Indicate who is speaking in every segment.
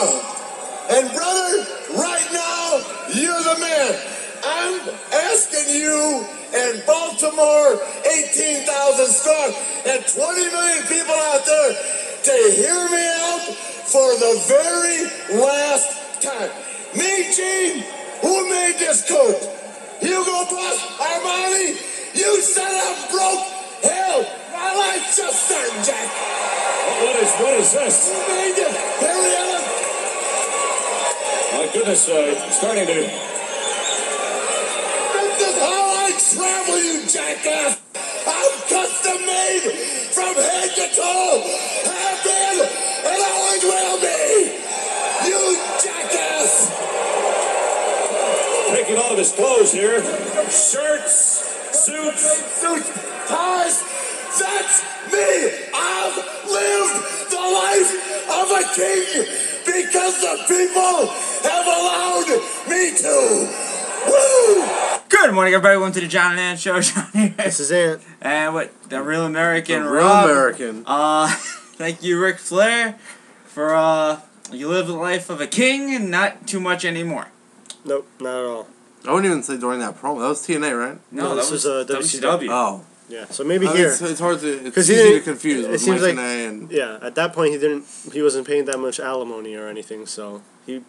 Speaker 1: Raw. And brother, right now, you're the man. I'm asking you in Baltimore, 18,000 strong, and 20 million people out there to hear me out for the very last time. Me, Gene, who made this coat? Hugo Boss, Armani, you said I'm broke. Hell, my life's just starting, Jack.
Speaker 2: What is this?
Speaker 1: Who made it? Harry Allen.
Speaker 2: My goodness, starting to...
Speaker 1: This is how I travel, you jackass. I'm custom made from head to toe. Have been and always will be. You jackass.
Speaker 2: Taking all of his clothes here. Shirts, suits,
Speaker 1: ties. That's me. I've lived the life of a king because the people have allowed me to. Woo!
Speaker 3: Good morning, everybody. Welcome to the John and Ann Show.
Speaker 4: This is Ant.
Speaker 3: And what the Real American,
Speaker 4: The Real
Speaker 3: Rob.
Speaker 4: American.
Speaker 3: Thank you, Ric Flair, for you live the life of a king and not too much anymore.
Speaker 4: Nope, not at all.
Speaker 5: I wouldn't even say during that promo. That was TNA, right?
Speaker 3: No,
Speaker 4: this was
Speaker 3: WCW.
Speaker 5: Oh.
Speaker 4: Yeah, so maybe
Speaker 5: I mean,
Speaker 4: here.
Speaker 5: it's hard to. It's
Speaker 4: he
Speaker 5: easy
Speaker 4: didn't-
Speaker 5: to confuse
Speaker 4: it
Speaker 5: with
Speaker 4: seems
Speaker 5: Mike
Speaker 4: like-
Speaker 5: and
Speaker 4: Yeah, at that point he wasn't paying that much alimony or anything, so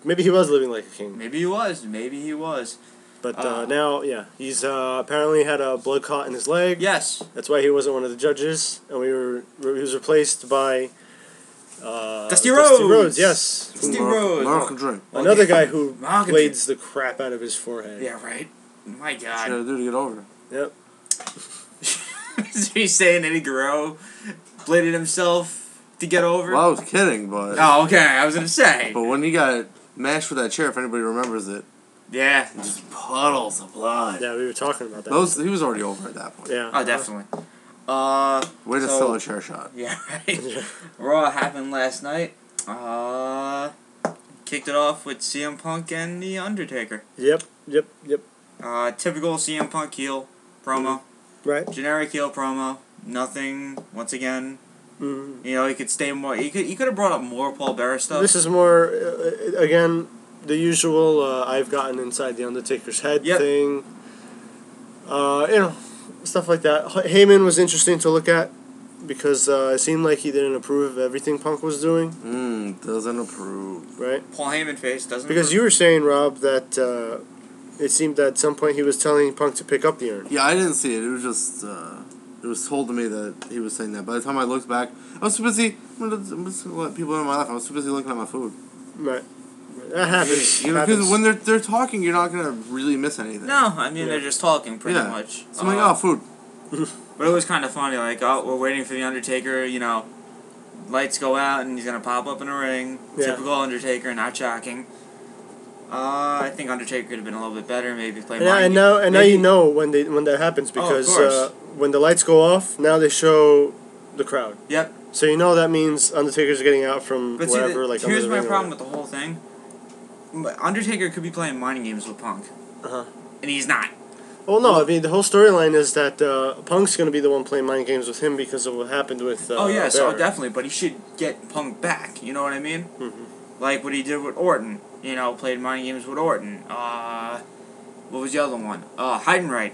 Speaker 4: maybe he was living like a king.
Speaker 3: Maybe he was. Maybe he was.
Speaker 4: But now, yeah, he's apparently had a blood clot in his leg.
Speaker 3: Yes.
Speaker 4: That's why he wasn't one of the judges, and he was replaced by
Speaker 3: Dusty Rhodes.
Speaker 4: Yes.
Speaker 3: Dusty Rhodes.
Speaker 5: American Dream.
Speaker 4: Another guy who
Speaker 3: American
Speaker 4: blades the crap out of his forehead.
Speaker 3: Yeah, right. My
Speaker 5: What you
Speaker 3: God.
Speaker 5: gotta do to get over?
Speaker 4: Yep.
Speaker 3: Is he saying Eddie Guerrero bladed himself to get over?
Speaker 5: Well, I was kidding, but.
Speaker 3: Oh, okay. I was gonna say.
Speaker 5: But when he got mashed with that chair, if anybody remembers it,
Speaker 3: Yeah.
Speaker 5: just puddles of blood.
Speaker 4: Yeah, we were talking about that.
Speaker 5: He was already over at that point.
Speaker 4: Yeah.
Speaker 3: Oh, definitely.
Speaker 5: Way to
Speaker 3: So-
Speaker 5: sell a chair shot.
Speaker 3: Yeah, right. Raw happened last night. Kicked it off with CM Punk and The Undertaker.
Speaker 4: Yep.
Speaker 3: Typical CM Punk heel promo.
Speaker 4: Right.
Speaker 3: Generic heel promo. Nothing, once again.
Speaker 4: Mm.
Speaker 3: You know, he could stay more. He could have brought up more Paul Bearer stuff.
Speaker 4: This is more, again, the usual I've gotten inside the Undertaker's head
Speaker 3: Yep.
Speaker 4: thing. Stuff like that. Heyman was interesting to look at because it seemed like he didn't approve of everything Punk was doing.
Speaker 5: Doesn't approve.
Speaker 4: Right?
Speaker 3: Paul Heyman face doesn't.
Speaker 4: Because you were saying, Rob, that it seemed that at some point he was telling Punk to pick up the urn.
Speaker 5: Yeah, I didn't see it. It was just. It was told to me that he was saying that. By the time I looked back, I was too busy. I'm just gonna let people in my life. I was too busy looking at my food.
Speaker 4: Right. That happens.
Speaker 5: You know, because when they're talking, you're not gonna really miss anything.
Speaker 3: No, I mean they're just talking pretty much.
Speaker 5: So I'm like, oh, food.
Speaker 3: But it was kind of funny. Like, oh, we're waiting for the Undertaker. You know, lights go out and he's gonna pop up in a ring.
Speaker 4: Yeah.
Speaker 3: Typical Undertaker, not shocking. I think Undertaker could have been a little bit better. Maybe play.
Speaker 4: And now you know when that happens because when the lights go off, now they show the crowd.
Speaker 3: Yep.
Speaker 4: So you know that means Undertaker's getting out from
Speaker 3: But
Speaker 4: wherever.
Speaker 3: see, here's my problem with the whole thing. Undertaker could be playing mind games with Punk. And he's not.
Speaker 4: Well, no, I mean the whole storyline is that Punk's going to be the one playing mind games with him because of what happened with.
Speaker 3: So definitely, but he should get Punk back. You know what I mean?
Speaker 4: Mm-hmm.
Speaker 3: Like what he did with Orton. You know, played mind games with Orton. What was the other one? Heidenreich.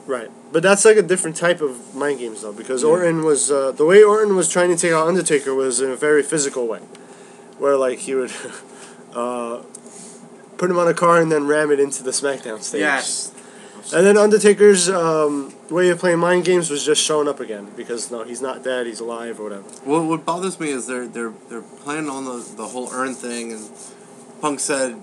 Speaker 4: Right, but that's like a different type of mind games though, because Orton was the way Orton was trying to take out Undertaker was in a very physical way, where like he would put him on a car and then ram it into the SmackDown stage.
Speaker 3: Yes.
Speaker 4: And then Undertaker's way of playing mind games was just showing up again because no, he's not dead, he's alive or whatever.
Speaker 5: What bothers me is they're playing on the whole urn thing, and Punk said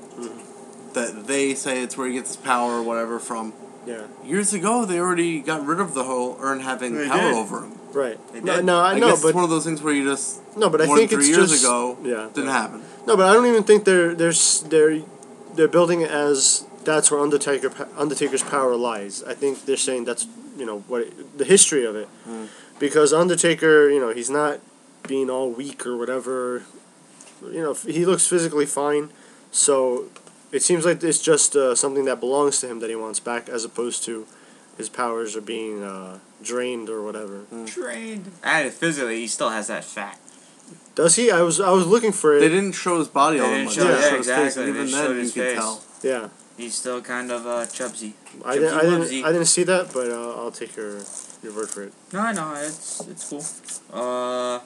Speaker 5: that they say it's where he gets his power or whatever from.
Speaker 4: Yeah.
Speaker 5: Years ago, they already got rid of the whole urn having power over him.
Speaker 4: Right.
Speaker 3: They
Speaker 4: No,
Speaker 3: did.
Speaker 4: I know,
Speaker 5: guess
Speaker 4: but
Speaker 5: it's one of those things where you just
Speaker 4: no, but I
Speaker 5: more
Speaker 4: think
Speaker 5: than 3
Speaker 4: it's
Speaker 5: years
Speaker 4: just
Speaker 5: ago
Speaker 4: didn't
Speaker 5: happen.
Speaker 4: No, but I don't even think they're building it as that's where Undertaker's power lies. I think they're saying that's the history of it, because Undertaker, he's not being all weak or whatever. He looks physically fine, so it seems like it's just something that belongs to him that he wants back, as opposed to his powers are being drained or whatever.
Speaker 3: Drained. And physically, he still has that fat.
Speaker 4: Does he? I was looking for it.
Speaker 5: They didn't show his body all that
Speaker 3: didn't
Speaker 5: much.
Speaker 3: show-
Speaker 5: They
Speaker 3: yeah,
Speaker 5: showed his face,
Speaker 3: exactly.
Speaker 5: and
Speaker 3: They
Speaker 5: even
Speaker 3: showed
Speaker 5: then you
Speaker 3: his
Speaker 5: could
Speaker 3: face.
Speaker 5: tell.
Speaker 4: Yeah.
Speaker 3: He's still kind of chubsy.
Speaker 4: I
Speaker 3: Chubsy-wubsy.
Speaker 4: didn't see that, but I'll take your word for it.
Speaker 3: No, I know it's cool.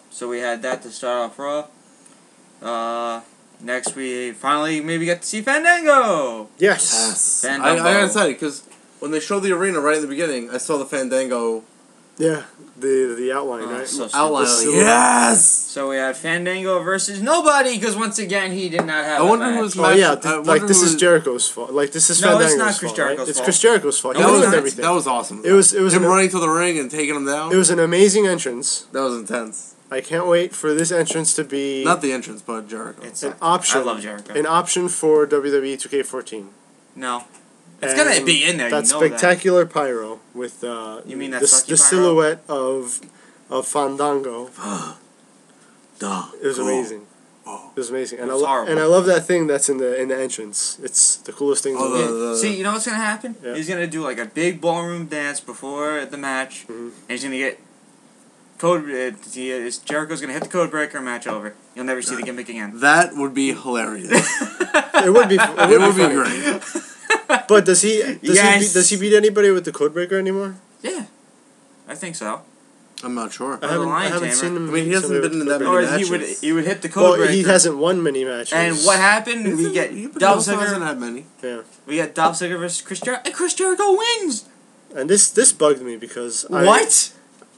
Speaker 3: So we had that to start off Raw. Next we finally maybe get to see Fandango.
Speaker 4: Yes.
Speaker 5: Yes. I
Speaker 3: Fandango.
Speaker 5: gotta say, because when they showed the arena right in the beginning, I saw the Fandango
Speaker 4: Yeah. The outline,
Speaker 3: Oh,
Speaker 4: right?
Speaker 3: so
Speaker 5: outline.
Speaker 4: The
Speaker 5: Like,
Speaker 4: silhouette.
Speaker 5: yes!
Speaker 3: So we had Fandango versus nobody because once again he did not have.
Speaker 5: I wonder
Speaker 3: a
Speaker 5: who
Speaker 3: match.
Speaker 5: was
Speaker 4: Oh yeah,
Speaker 5: I wonder
Speaker 4: like this
Speaker 5: who
Speaker 4: is
Speaker 5: was-
Speaker 4: Jericho's fault. Like this is
Speaker 3: No, it's
Speaker 4: Fandango's
Speaker 3: not
Speaker 4: fault.
Speaker 3: Chris
Speaker 4: right?
Speaker 3: Jericho's
Speaker 4: It's
Speaker 3: fault.
Speaker 4: Chris Jericho's fault.
Speaker 3: No,
Speaker 4: He
Speaker 3: it's
Speaker 4: ruined
Speaker 3: not.
Speaker 4: everything.
Speaker 5: That was awesome.
Speaker 4: It was
Speaker 5: him
Speaker 4: an,
Speaker 5: running to the ring and taking him down.
Speaker 4: it was an amazing entrance.
Speaker 5: That was intense.
Speaker 4: I can't wait for this entrance to be
Speaker 5: Not the entrance, but Jericho.
Speaker 3: It's
Speaker 4: an option.
Speaker 3: I love Jericho.
Speaker 4: An option for WWE 2K14.
Speaker 3: No, it's gonna
Speaker 4: And
Speaker 3: be in there.
Speaker 4: That
Speaker 3: you know
Speaker 4: spectacular pyro with
Speaker 3: You mean that
Speaker 4: the
Speaker 3: sucky pyro?
Speaker 4: silhouette of Fandango. It was amazing. It was amazing, and
Speaker 3: It was horrible.
Speaker 4: and I love that thing that's in the entrance. It's the coolest thing. in the
Speaker 5: Oh,
Speaker 4: world.
Speaker 3: that. See, you know what's gonna happen?
Speaker 4: Yeah.
Speaker 3: He's gonna do like a big ballroom dance before the match,
Speaker 4: Mhm.
Speaker 3: and he's gonna get code. Jericho's gonna hit the code breaker. Match over. You'll never see the gimmick again.
Speaker 5: That would be hilarious.
Speaker 4: It would be.
Speaker 5: It would be
Speaker 4: funny.
Speaker 5: great.
Speaker 4: But does he?
Speaker 3: Yes.
Speaker 4: Does he beat anybody with the codebreaker anymore?
Speaker 3: Yeah, I think so.
Speaker 5: I'm not sure.
Speaker 3: the Lion Tamer.
Speaker 4: seen him.
Speaker 5: I mean, he
Speaker 4: beat
Speaker 5: hasn't
Speaker 4: somebody
Speaker 5: been
Speaker 4: with
Speaker 5: in that
Speaker 4: the
Speaker 5: many
Speaker 3: Or
Speaker 5: matches.
Speaker 3: he would hit the
Speaker 4: codebreaker.
Speaker 3: code
Speaker 4: Well,
Speaker 3: breaker.
Speaker 4: he hasn't won many matches.
Speaker 3: And what happened? We get Dolph
Speaker 5: He hasn't
Speaker 3: Ziggler.
Speaker 5: had many.
Speaker 4: Yeah.
Speaker 3: We got Dolph Ziggler versus Chris Jericho, and Chris Jericho wins.
Speaker 4: And this bugged me because
Speaker 3: What?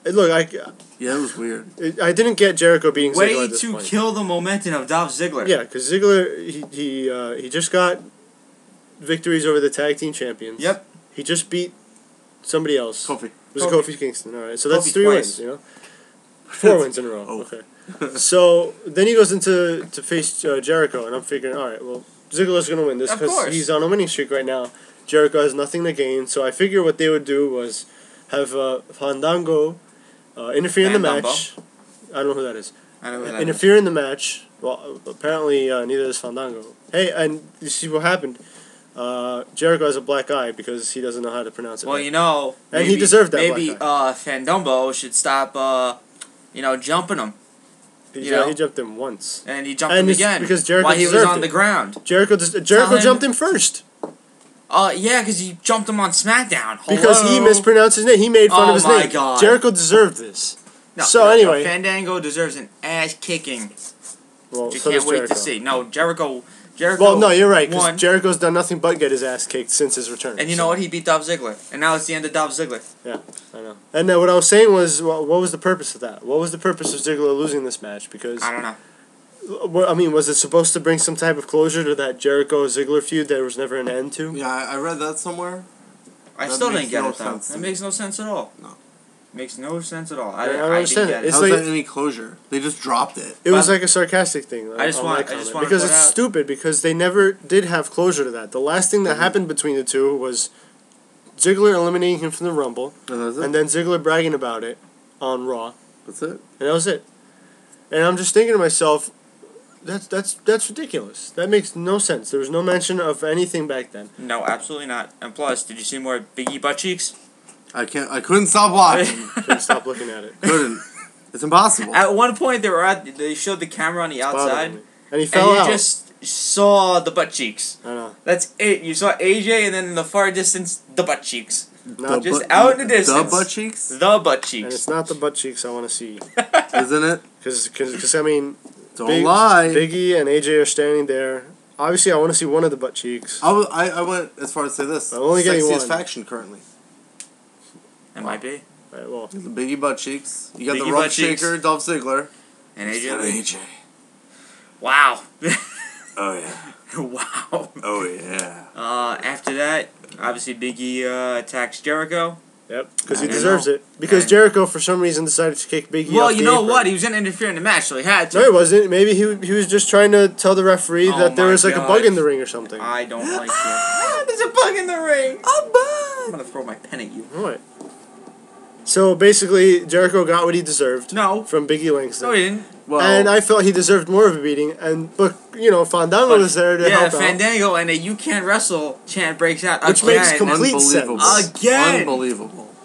Speaker 4: Look,
Speaker 5: Yeah, it was weird.
Speaker 4: I didn't get Jericho beating Ziggler
Speaker 3: Way
Speaker 4: at this
Speaker 3: to
Speaker 4: point.
Speaker 3: kill the momentum of Dolph Ziggler.
Speaker 4: Yeah, because Ziggler he just got victories over the tag team champions.
Speaker 3: Yep.
Speaker 4: He just beat somebody else.
Speaker 5: Kofi.
Speaker 4: It was
Speaker 3: Kofi.
Speaker 4: Kofi Kingston. All right, so that's
Speaker 3: Kofi
Speaker 4: 3
Speaker 3: twice.
Speaker 4: wins. You know, 4 wins in a row.
Speaker 5: Oh.
Speaker 4: Okay. So then he goes to face Jericho, and I'm figuring, all right, well, Ziggler's gonna win this
Speaker 3: Of
Speaker 4: because
Speaker 3: course.
Speaker 4: he's on a winning streak right now. Jericho has nothing to gain, so I figure what they would do was have Fandango interfere in the
Speaker 3: Fandango.
Speaker 4: match. I don't know who that is.
Speaker 3: I know who that is.
Speaker 4: Interfere in the match. Well, apparently neither is Fandango. Hey, and you see what happened? Jericho has a black eye because he doesn't know how to pronounce it.
Speaker 3: Well,
Speaker 4: right.
Speaker 3: you know,
Speaker 4: And he deserved that
Speaker 3: Maybe
Speaker 4: black
Speaker 3: Fandango should stop, jumping him,
Speaker 4: he,
Speaker 3: you know.
Speaker 4: he jumped him once.
Speaker 3: and he jumped
Speaker 4: And
Speaker 3: him
Speaker 4: it's
Speaker 3: again
Speaker 4: because Jericho
Speaker 3: while he was
Speaker 4: deserved
Speaker 3: on
Speaker 4: it.
Speaker 3: the ground.
Speaker 4: Jericho
Speaker 3: him-
Speaker 4: jumped him first
Speaker 3: Yeah, because he jumped him on SmackDown.
Speaker 4: because he
Speaker 3: Hello?
Speaker 4: mispronounced his name. He made fun
Speaker 3: Oh
Speaker 4: of his
Speaker 3: my
Speaker 4: name.
Speaker 3: God.
Speaker 4: Jericho deserved this.
Speaker 3: No,
Speaker 4: So
Speaker 3: no,
Speaker 4: anyway-
Speaker 3: Fandango deserves an ass kicking.
Speaker 4: Well,
Speaker 3: You
Speaker 4: so
Speaker 3: can't
Speaker 4: does
Speaker 3: wait
Speaker 4: Jericho.
Speaker 3: to see. No, Jericho.
Speaker 4: Well, no, you're right.
Speaker 3: won.
Speaker 4: Because Jericho's done nothing but get his ass kicked since his return.
Speaker 3: And you know what? He beat Dolph Ziggler, and now it's the end of Dolph Ziggler.
Speaker 4: I know. And what I was saying was, what was the purpose of that? What was the purpose of Ziggler losing this match? Because
Speaker 3: I don't know.
Speaker 4: I mean, was it supposed to bring some type of closure to that Jericho-Ziggler feud that there was never an end to?
Speaker 5: Yeah, I read that somewhere.
Speaker 3: I
Speaker 5: That
Speaker 3: still
Speaker 5: makes
Speaker 3: didn't get
Speaker 5: no
Speaker 3: it though.
Speaker 5: sense to
Speaker 3: That
Speaker 5: me.
Speaker 3: makes no sense at all.
Speaker 5: No.
Speaker 3: Makes no sense at all.
Speaker 4: I don't
Speaker 3: I didn't
Speaker 4: understand
Speaker 3: get
Speaker 4: it.
Speaker 3: it.
Speaker 4: It's
Speaker 5: How's
Speaker 4: like-
Speaker 5: that any closure? They just dropped it.
Speaker 4: It was
Speaker 3: But-
Speaker 4: like a sarcastic thing.
Speaker 3: I just
Speaker 4: on
Speaker 3: want-
Speaker 4: my
Speaker 3: I just
Speaker 4: comment,
Speaker 3: want to
Speaker 4: because
Speaker 3: point
Speaker 4: it's
Speaker 3: out-
Speaker 4: stupid because they never did have closure to that. The last thing that happened between the two was Ziggler eliminating him from the Rumble,
Speaker 5: And that's it.
Speaker 4: and then Ziggler bragging about it on Raw,
Speaker 5: That's it.
Speaker 4: and that was it. And I'm just thinking to myself, that's ridiculous. That makes no sense. There was no mention of anything back then.
Speaker 3: No, absolutely not. And plus, did you see more Biggie butt cheeks?
Speaker 5: I couldn't stop watching.
Speaker 4: Couldn't stop looking at it.
Speaker 5: Couldn't. It's impossible.
Speaker 3: At one point, they showed the camera on the
Speaker 4: Bothered
Speaker 3: outside,
Speaker 4: me. And he
Speaker 3: and
Speaker 4: fell
Speaker 3: you
Speaker 4: out.
Speaker 3: just saw the butt cheeks.
Speaker 4: I know.
Speaker 3: That's it. You saw AJ, and then in the far distance, the butt cheeks.
Speaker 4: Not
Speaker 3: just
Speaker 5: butt-
Speaker 3: out in the distance.
Speaker 5: The butt cheeks?
Speaker 3: The butt
Speaker 4: And
Speaker 3: cheeks.
Speaker 4: it's not the butt cheeks I want to see.
Speaker 5: Isn't it?
Speaker 4: Because I mean,
Speaker 5: Don't lie.
Speaker 4: Biggie and AJ are standing there. Obviously, I want to see one of the butt cheeks.
Speaker 5: I went as far as to say this.
Speaker 4: I'm only getting
Speaker 5: Sexiest
Speaker 4: one.
Speaker 5: faction currently.
Speaker 3: It might be.
Speaker 4: Right, well,
Speaker 5: The Biggie butt cheeks. You got
Speaker 3: Biggie
Speaker 5: the Rump
Speaker 3: butt cheeks.
Speaker 5: Shaker, Dolph Ziggler.
Speaker 3: And
Speaker 5: You
Speaker 3: AJ.
Speaker 5: got
Speaker 3: Lee.
Speaker 5: AJ.
Speaker 3: Wow.
Speaker 5: Oh yeah.
Speaker 3: Wow.
Speaker 5: Oh yeah.
Speaker 3: After that, obviously Biggie attacks Jericho.
Speaker 4: yep, because he
Speaker 3: I
Speaker 4: deserves
Speaker 3: know.
Speaker 4: it. Because
Speaker 3: And-
Speaker 4: Jericho, for some reason, decided to kick Biggie
Speaker 3: Well,
Speaker 4: off
Speaker 3: you
Speaker 4: the
Speaker 3: know
Speaker 4: apron.
Speaker 3: what? He was going to interfere in the match, so he had to.
Speaker 4: No, he wasn't. Maybe he was just trying to tell the referee
Speaker 3: Oh
Speaker 4: that there
Speaker 3: my
Speaker 4: was like a
Speaker 3: God.
Speaker 4: bug in the ring or something.
Speaker 3: I don't like you. There's a bug in the ring. A bug. I'm going to throw my pen at you.
Speaker 4: Alright. So basically, Jericho got what he deserved
Speaker 3: No.
Speaker 4: from Biggie Langston.
Speaker 3: No, he didn't.
Speaker 5: Well,
Speaker 4: And I felt he deserved more of a beating. But Fandango
Speaker 3: But-
Speaker 4: was there to
Speaker 3: Yeah,
Speaker 4: help out.
Speaker 3: Fandango and a "You Can't Wrestle" chant breaks out
Speaker 4: Which
Speaker 3: again.
Speaker 4: makes complete sense.
Speaker 5: unbelievable.
Speaker 3: Again.
Speaker 5: Unbelievable.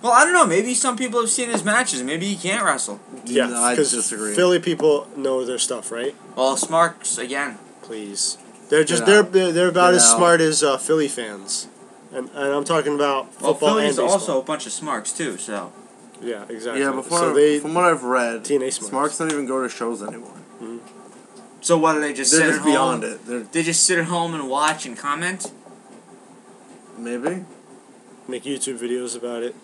Speaker 3: Well, I don't know. Maybe some people have seen his matches. Maybe he can't wrestle.
Speaker 4: Yeah,
Speaker 5: No, I
Speaker 4: because
Speaker 5: disagree.
Speaker 4: Philly people know their stuff, right?
Speaker 3: Well, Smarks again.
Speaker 4: Please, they're just
Speaker 5: Get
Speaker 4: they're about
Speaker 5: Get
Speaker 4: as
Speaker 5: out.
Speaker 4: smart as Philly fans, and I'm talking about
Speaker 3: Well,
Speaker 4: football and
Speaker 3: Philly's
Speaker 4: baseball.
Speaker 3: also a bunch of Smarks too. So
Speaker 4: Yeah, exactly.
Speaker 5: Yeah,
Speaker 4: so they
Speaker 5: from what I've read,
Speaker 4: TNA Smarks.
Speaker 5: Smarks don't even go to shows anymore.
Speaker 3: so what do they just
Speaker 5: They're
Speaker 3: sit
Speaker 5: just
Speaker 3: at home?
Speaker 5: beyond it. They're
Speaker 3: They just sit at home and watch and comment.
Speaker 5: maybe
Speaker 4: make YouTube videos about it.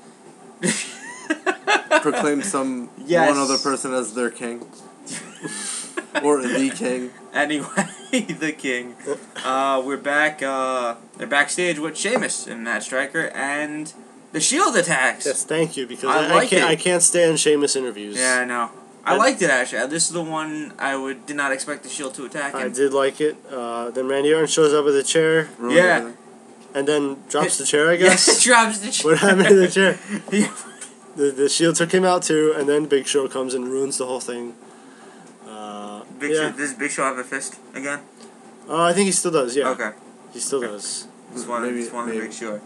Speaker 5: proclaim some
Speaker 3: Yes.
Speaker 5: one other person as their king or the king.
Speaker 3: Anyway, the king. We're back. They're backstage with Sheamus and Matt Striker, and the Shield attacks.
Speaker 4: Yes, thank you, because
Speaker 3: I
Speaker 4: I
Speaker 3: like
Speaker 4: can't
Speaker 3: it.
Speaker 4: I can't stand Sheamus interviews.
Speaker 3: Yeah, I know. I liked it actually. This is the one did not expect the Shield to attack
Speaker 4: I
Speaker 3: him.
Speaker 4: did like it. Then Randy Orton shows up with a chair
Speaker 5: Ruined
Speaker 3: Yeah.
Speaker 5: everything.
Speaker 4: and then drops the chair, I guess.
Speaker 3: Yes, drops the chair.
Speaker 4: What happened to the chair?
Speaker 3: Yeah.
Speaker 4: The Shield took him out too, and then Big Show comes and ruins the whole thing.
Speaker 3: Does Big Show have a fist again?
Speaker 4: I think he still does, yeah.
Speaker 3: Okay.
Speaker 4: He still does.
Speaker 3: Just wanted
Speaker 5: Maybe-
Speaker 3: to
Speaker 5: maybe.
Speaker 3: make sure.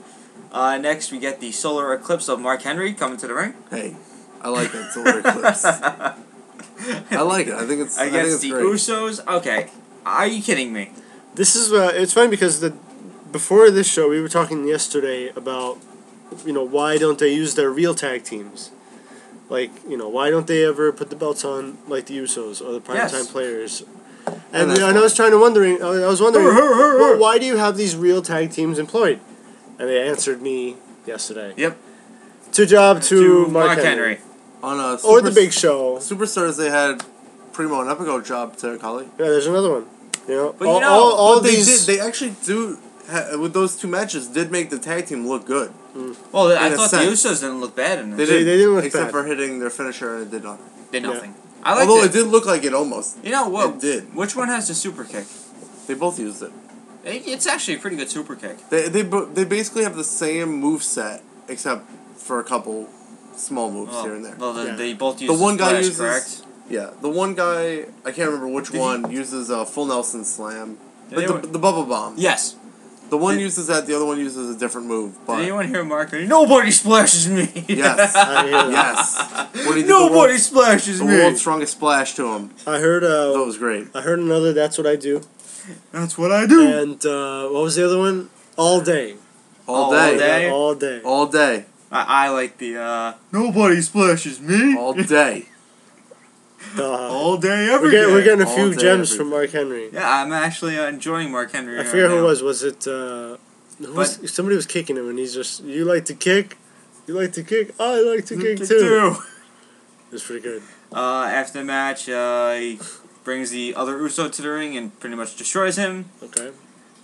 Speaker 3: Next, we get the solar eclipse of Mark Henry coming to the ring.
Speaker 5: Hey, I like that solar eclipse. I like it. I think it's
Speaker 3: Against the
Speaker 5: great.
Speaker 3: Usos. Okay. Are you kidding me?
Speaker 4: This is it's funny because before this show we were talking yesterday about why don't they use their real tag teams, like why don't they ever put the belts on like the Usos or the primetime
Speaker 3: Yes.
Speaker 4: players,
Speaker 5: And
Speaker 4: and
Speaker 5: that's
Speaker 4: I was wondering well, why do you have these real tag teams employed, and they answered me yesterday.
Speaker 3: Yep.
Speaker 4: To job to Mark Henry.
Speaker 3: Henry.
Speaker 5: On a
Speaker 4: Or the Big Show.
Speaker 5: Superstars, they had Primo and Epico job to Kali.
Speaker 4: Yeah, there's another one.
Speaker 3: But
Speaker 4: all
Speaker 5: But
Speaker 4: these.
Speaker 5: they actually do with those two matches did make the tag team look good.
Speaker 3: Well, I
Speaker 5: In a
Speaker 3: thought the
Speaker 5: sense.
Speaker 3: Usos didn't look bad in
Speaker 5: They
Speaker 3: this.
Speaker 4: They didn't look
Speaker 5: except
Speaker 4: bad.
Speaker 5: for hitting their finisher and it did nothing.
Speaker 3: Did
Speaker 4: Yeah.
Speaker 3: nothing. I liked
Speaker 5: Although
Speaker 3: it.
Speaker 5: it did look like it almost.
Speaker 3: You know what?
Speaker 5: It did.
Speaker 3: Which one has the super kick?
Speaker 5: They both used it.
Speaker 3: It's actually a pretty good super kick.
Speaker 5: They basically have the same moveset except for a couple small moves here and there.
Speaker 3: Well,
Speaker 4: Yeah.
Speaker 3: they both use
Speaker 5: The one guy
Speaker 3: splash,
Speaker 5: uses
Speaker 3: correct?
Speaker 5: Yeah, the one guy I can't remember which
Speaker 3: Did
Speaker 5: one uses a full Nelson slam.
Speaker 3: Did
Speaker 5: But
Speaker 3: anyone-
Speaker 5: the bubble bomb.
Speaker 3: Yes.
Speaker 5: The one
Speaker 3: Did-
Speaker 5: uses that, the other one uses a different move.
Speaker 3: Did
Speaker 5: But
Speaker 3: anyone hear Mark? Nobody splashes me.
Speaker 5: yes.
Speaker 4: I hear that.
Speaker 5: Yes. When he did
Speaker 3: Nobody splashes
Speaker 5: the
Speaker 3: me.
Speaker 5: world's strongest splash to him.
Speaker 4: I heard.
Speaker 5: That was great.
Speaker 4: I heard another. That's what I do.
Speaker 3: That's what I do.
Speaker 4: And what was the other one? All day.
Speaker 5: All
Speaker 3: All
Speaker 5: day.
Speaker 3: day.
Speaker 4: Yeah, all day.
Speaker 5: All day.
Speaker 3: I like the nobody splashes me.
Speaker 5: All day.
Speaker 3: All day, every
Speaker 4: We're getting a
Speaker 5: All
Speaker 4: few
Speaker 5: day,
Speaker 4: gems
Speaker 5: every
Speaker 4: from Mark Henry.
Speaker 3: Yeah, I'm actually enjoying Mark Henry.
Speaker 4: I
Speaker 3: right
Speaker 4: forget who
Speaker 3: now.
Speaker 4: it was. Was it? Somebody was kicking him, and he's just. You like to kick? You like to kick? I like to kick too. It was pretty good.
Speaker 3: After the match, he brings the other Uso to the ring and pretty much destroys him.
Speaker 4: Okay.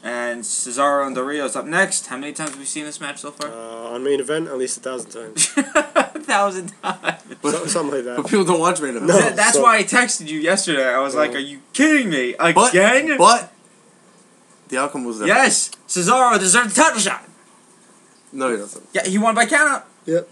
Speaker 3: And Cesaro and Del Rio's up next. How many times have we seen this match so far?
Speaker 4: On main event, at least 1,000 times.
Speaker 3: 1,000 times.
Speaker 4: Something like
Speaker 5: But
Speaker 4: that.
Speaker 5: people don't watch main event.
Speaker 4: No.
Speaker 3: That's
Speaker 4: so-
Speaker 3: why I texted you yesterday. I was like, "Are you kidding me again?"
Speaker 5: But the outcome was different.
Speaker 3: Yes, Cesaro deserved the title shot.
Speaker 5: No, he doesn't.
Speaker 3: Yeah, he won by countout.
Speaker 4: Yep.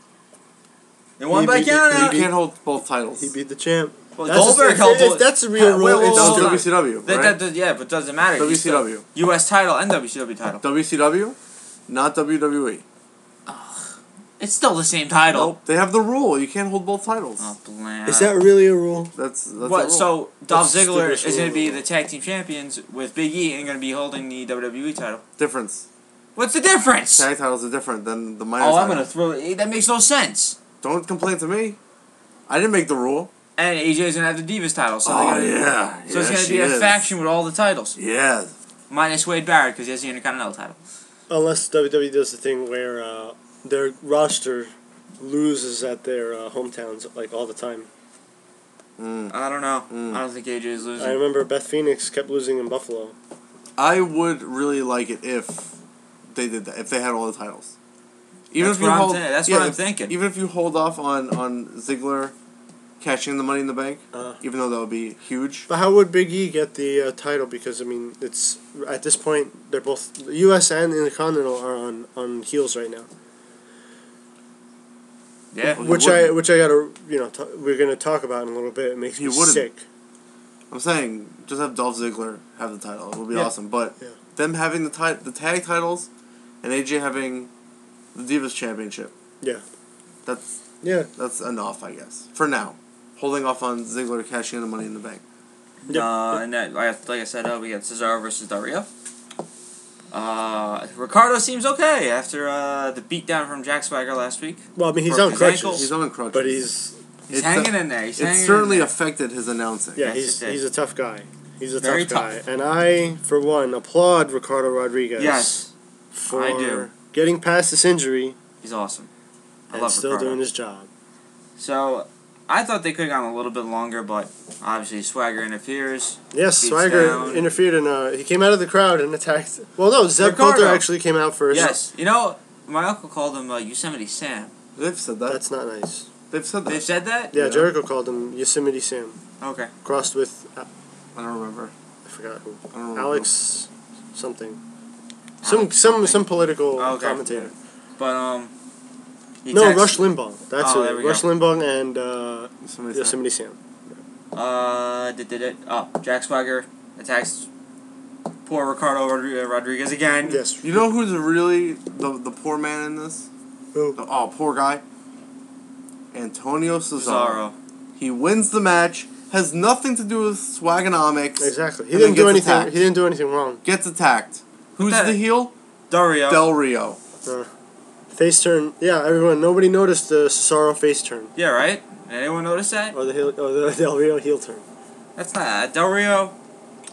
Speaker 3: He won
Speaker 4: He
Speaker 3: by
Speaker 4: beat-
Speaker 3: countout.
Speaker 5: You can't hold both titles.
Speaker 4: He beat the champ.
Speaker 3: Well,
Speaker 4: That's
Speaker 3: Goldberg
Speaker 4: if-
Speaker 3: held
Speaker 4: if
Speaker 3: both.
Speaker 4: that's the real rule,
Speaker 3: Wait,
Speaker 4: it's
Speaker 3: whoa,
Speaker 5: That
Speaker 3: whoa,
Speaker 5: was
Speaker 3: whoa.
Speaker 5: WCW, right?
Speaker 3: Yeah, but it doesn't matter. He's still-
Speaker 5: WCW.
Speaker 3: U.S. title and WCW title.
Speaker 5: WCW, not WWE.
Speaker 3: It's still the same title.
Speaker 5: Nope. They have the rule. You can't hold both titles.
Speaker 3: Oh, bland.
Speaker 4: Is that really a rule?
Speaker 5: That's a
Speaker 3: What?
Speaker 5: rule.
Speaker 3: So Dolph
Speaker 4: That's
Speaker 3: Ziggler
Speaker 4: stupid
Speaker 3: is going to be
Speaker 4: rule.
Speaker 3: the tag team champions with Big E and going to be holding the WWE title.
Speaker 5: difference.
Speaker 3: What's the difference?
Speaker 5: Tag titles are different than the minor
Speaker 3: Oh, I'm
Speaker 5: title.
Speaker 3: going to throw it. That makes no sense.
Speaker 5: Don't complain to me. I didn't make the rule.
Speaker 3: And AJ's going to have the Divas title. So
Speaker 5: Oh,
Speaker 3: they're gonna,
Speaker 5: yeah.
Speaker 3: So it's
Speaker 5: Yeah,
Speaker 3: going to
Speaker 5: she
Speaker 3: be a
Speaker 5: is.
Speaker 3: faction with all the titles.
Speaker 5: Yeah.
Speaker 3: Minus Wade Barrett because he has the Intercontinental title.
Speaker 4: Unless WWE does the thing where their roster loses at their hometowns like all the time.
Speaker 3: I don't know. I don't think AJ is losing.
Speaker 4: I remember Beth Phoenix kept losing in Buffalo.
Speaker 5: I would really like it if they did that. If they had all the titles.
Speaker 3: That's what I'm saying. That's what I'm thinking.
Speaker 5: Even if you hold off on Ziggler catching the Money in the Bank, even though that would be huge.
Speaker 4: But how would Big E get the title? Because I mean, it's at this point they're both the U.S. and Intercontinental are on heels right now.
Speaker 3: Yeah.
Speaker 5: Well,
Speaker 4: Which
Speaker 5: he
Speaker 4: I
Speaker 5: wouldn't.
Speaker 4: gotta we're gonna talk about in a little bit. It makes
Speaker 5: He
Speaker 4: me
Speaker 5: wouldn't.
Speaker 4: sick.
Speaker 5: I'm saying just have Dolph Ziggler have the title. It would be
Speaker 3: Yeah.
Speaker 5: awesome. But
Speaker 4: Yeah.
Speaker 5: them having the tag titles and AJ having the Divas Championship.
Speaker 4: Yeah.
Speaker 5: That's enough, I guess, for now. Holding off on Ziggler cashing in the Money in the Bank.
Speaker 4: Yep.
Speaker 3: And then, like I said, we got Cesaro versus Del Rio. Ricardo seems okay after the beatdown from Jack Swagger last week.
Speaker 4: Well, I mean, he's
Speaker 3: Broke
Speaker 4: on
Speaker 3: his
Speaker 4: crutches.
Speaker 3: ankle.
Speaker 5: He's on crutches.
Speaker 4: But he's
Speaker 3: hanging in there. He's
Speaker 5: It
Speaker 3: hanging
Speaker 5: certainly
Speaker 3: in there.
Speaker 5: affected his announcing.
Speaker 4: yeah,
Speaker 3: Yes, it did.
Speaker 4: he's a tough guy. He's a
Speaker 3: Very
Speaker 4: tough guy,
Speaker 3: tough.
Speaker 4: and I, for one, applaud Ricardo Rodriguez.
Speaker 3: Yes,
Speaker 4: for
Speaker 3: I do.
Speaker 4: getting past this injury
Speaker 3: he's awesome. I
Speaker 4: and
Speaker 3: love
Speaker 4: still
Speaker 3: Ricardo.
Speaker 4: doing his job.
Speaker 3: So, I thought they could have gone a little bit longer, but obviously Swagger interferes.
Speaker 4: Yes,
Speaker 3: Beats
Speaker 4: Swagger
Speaker 3: down.
Speaker 4: interfered and he came out of the crowd and attacked. Well, no, Zeb
Speaker 3: Ricardo.
Speaker 4: Coulter actually came out first.
Speaker 3: Yes, you know, my uncle called him Yosemite Sam.
Speaker 5: They've said that.
Speaker 4: That's not nice.
Speaker 5: They've said that.
Speaker 3: They've said that?
Speaker 4: Yeah,
Speaker 5: Yeah.
Speaker 4: Jericho called him Yosemite Sam,
Speaker 3: Okay.
Speaker 4: crossed with
Speaker 5: I don't remember.
Speaker 4: I forgot who.
Speaker 5: I don't remember.
Speaker 4: Alex something.
Speaker 3: Alex
Speaker 4: Some political
Speaker 3: Okay.
Speaker 4: commentator.
Speaker 3: But, he
Speaker 4: No,
Speaker 3: texted-
Speaker 4: Rush Limbaugh. That's
Speaker 3: Oh, there
Speaker 4: who.
Speaker 3: we
Speaker 4: Rush
Speaker 3: go.
Speaker 4: Limbaugh and
Speaker 5: Somebody said.
Speaker 4: Yosemite Sam.
Speaker 3: Jack Swagger attacks poor Ricardo Rodriguez again.
Speaker 4: Yes.
Speaker 5: You know who's really the poor man in this?
Speaker 4: Who?
Speaker 5: Poor guy. Antonio Cesaro.
Speaker 3: Cesaro.
Speaker 5: He wins the match. Has nothing to do with Swaganomics.
Speaker 4: Exactly. He
Speaker 5: And
Speaker 4: didn't
Speaker 5: then
Speaker 4: do
Speaker 5: gets
Speaker 4: anything.
Speaker 5: attacked.
Speaker 4: He didn't do anything wrong.
Speaker 5: Gets attacked. Who's
Speaker 3: that-
Speaker 5: the heel?
Speaker 3: Dario.
Speaker 5: Del Rio.
Speaker 4: Face turn. Yeah, everyone. Nobody noticed the Cesaro face turn
Speaker 3: Yeah, right? Anyone notice that?
Speaker 4: or the Del Rio heel turn.
Speaker 3: That's not Del Rio.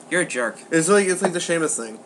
Speaker 3: You're a jerk.
Speaker 5: It's like the Sheamus thing.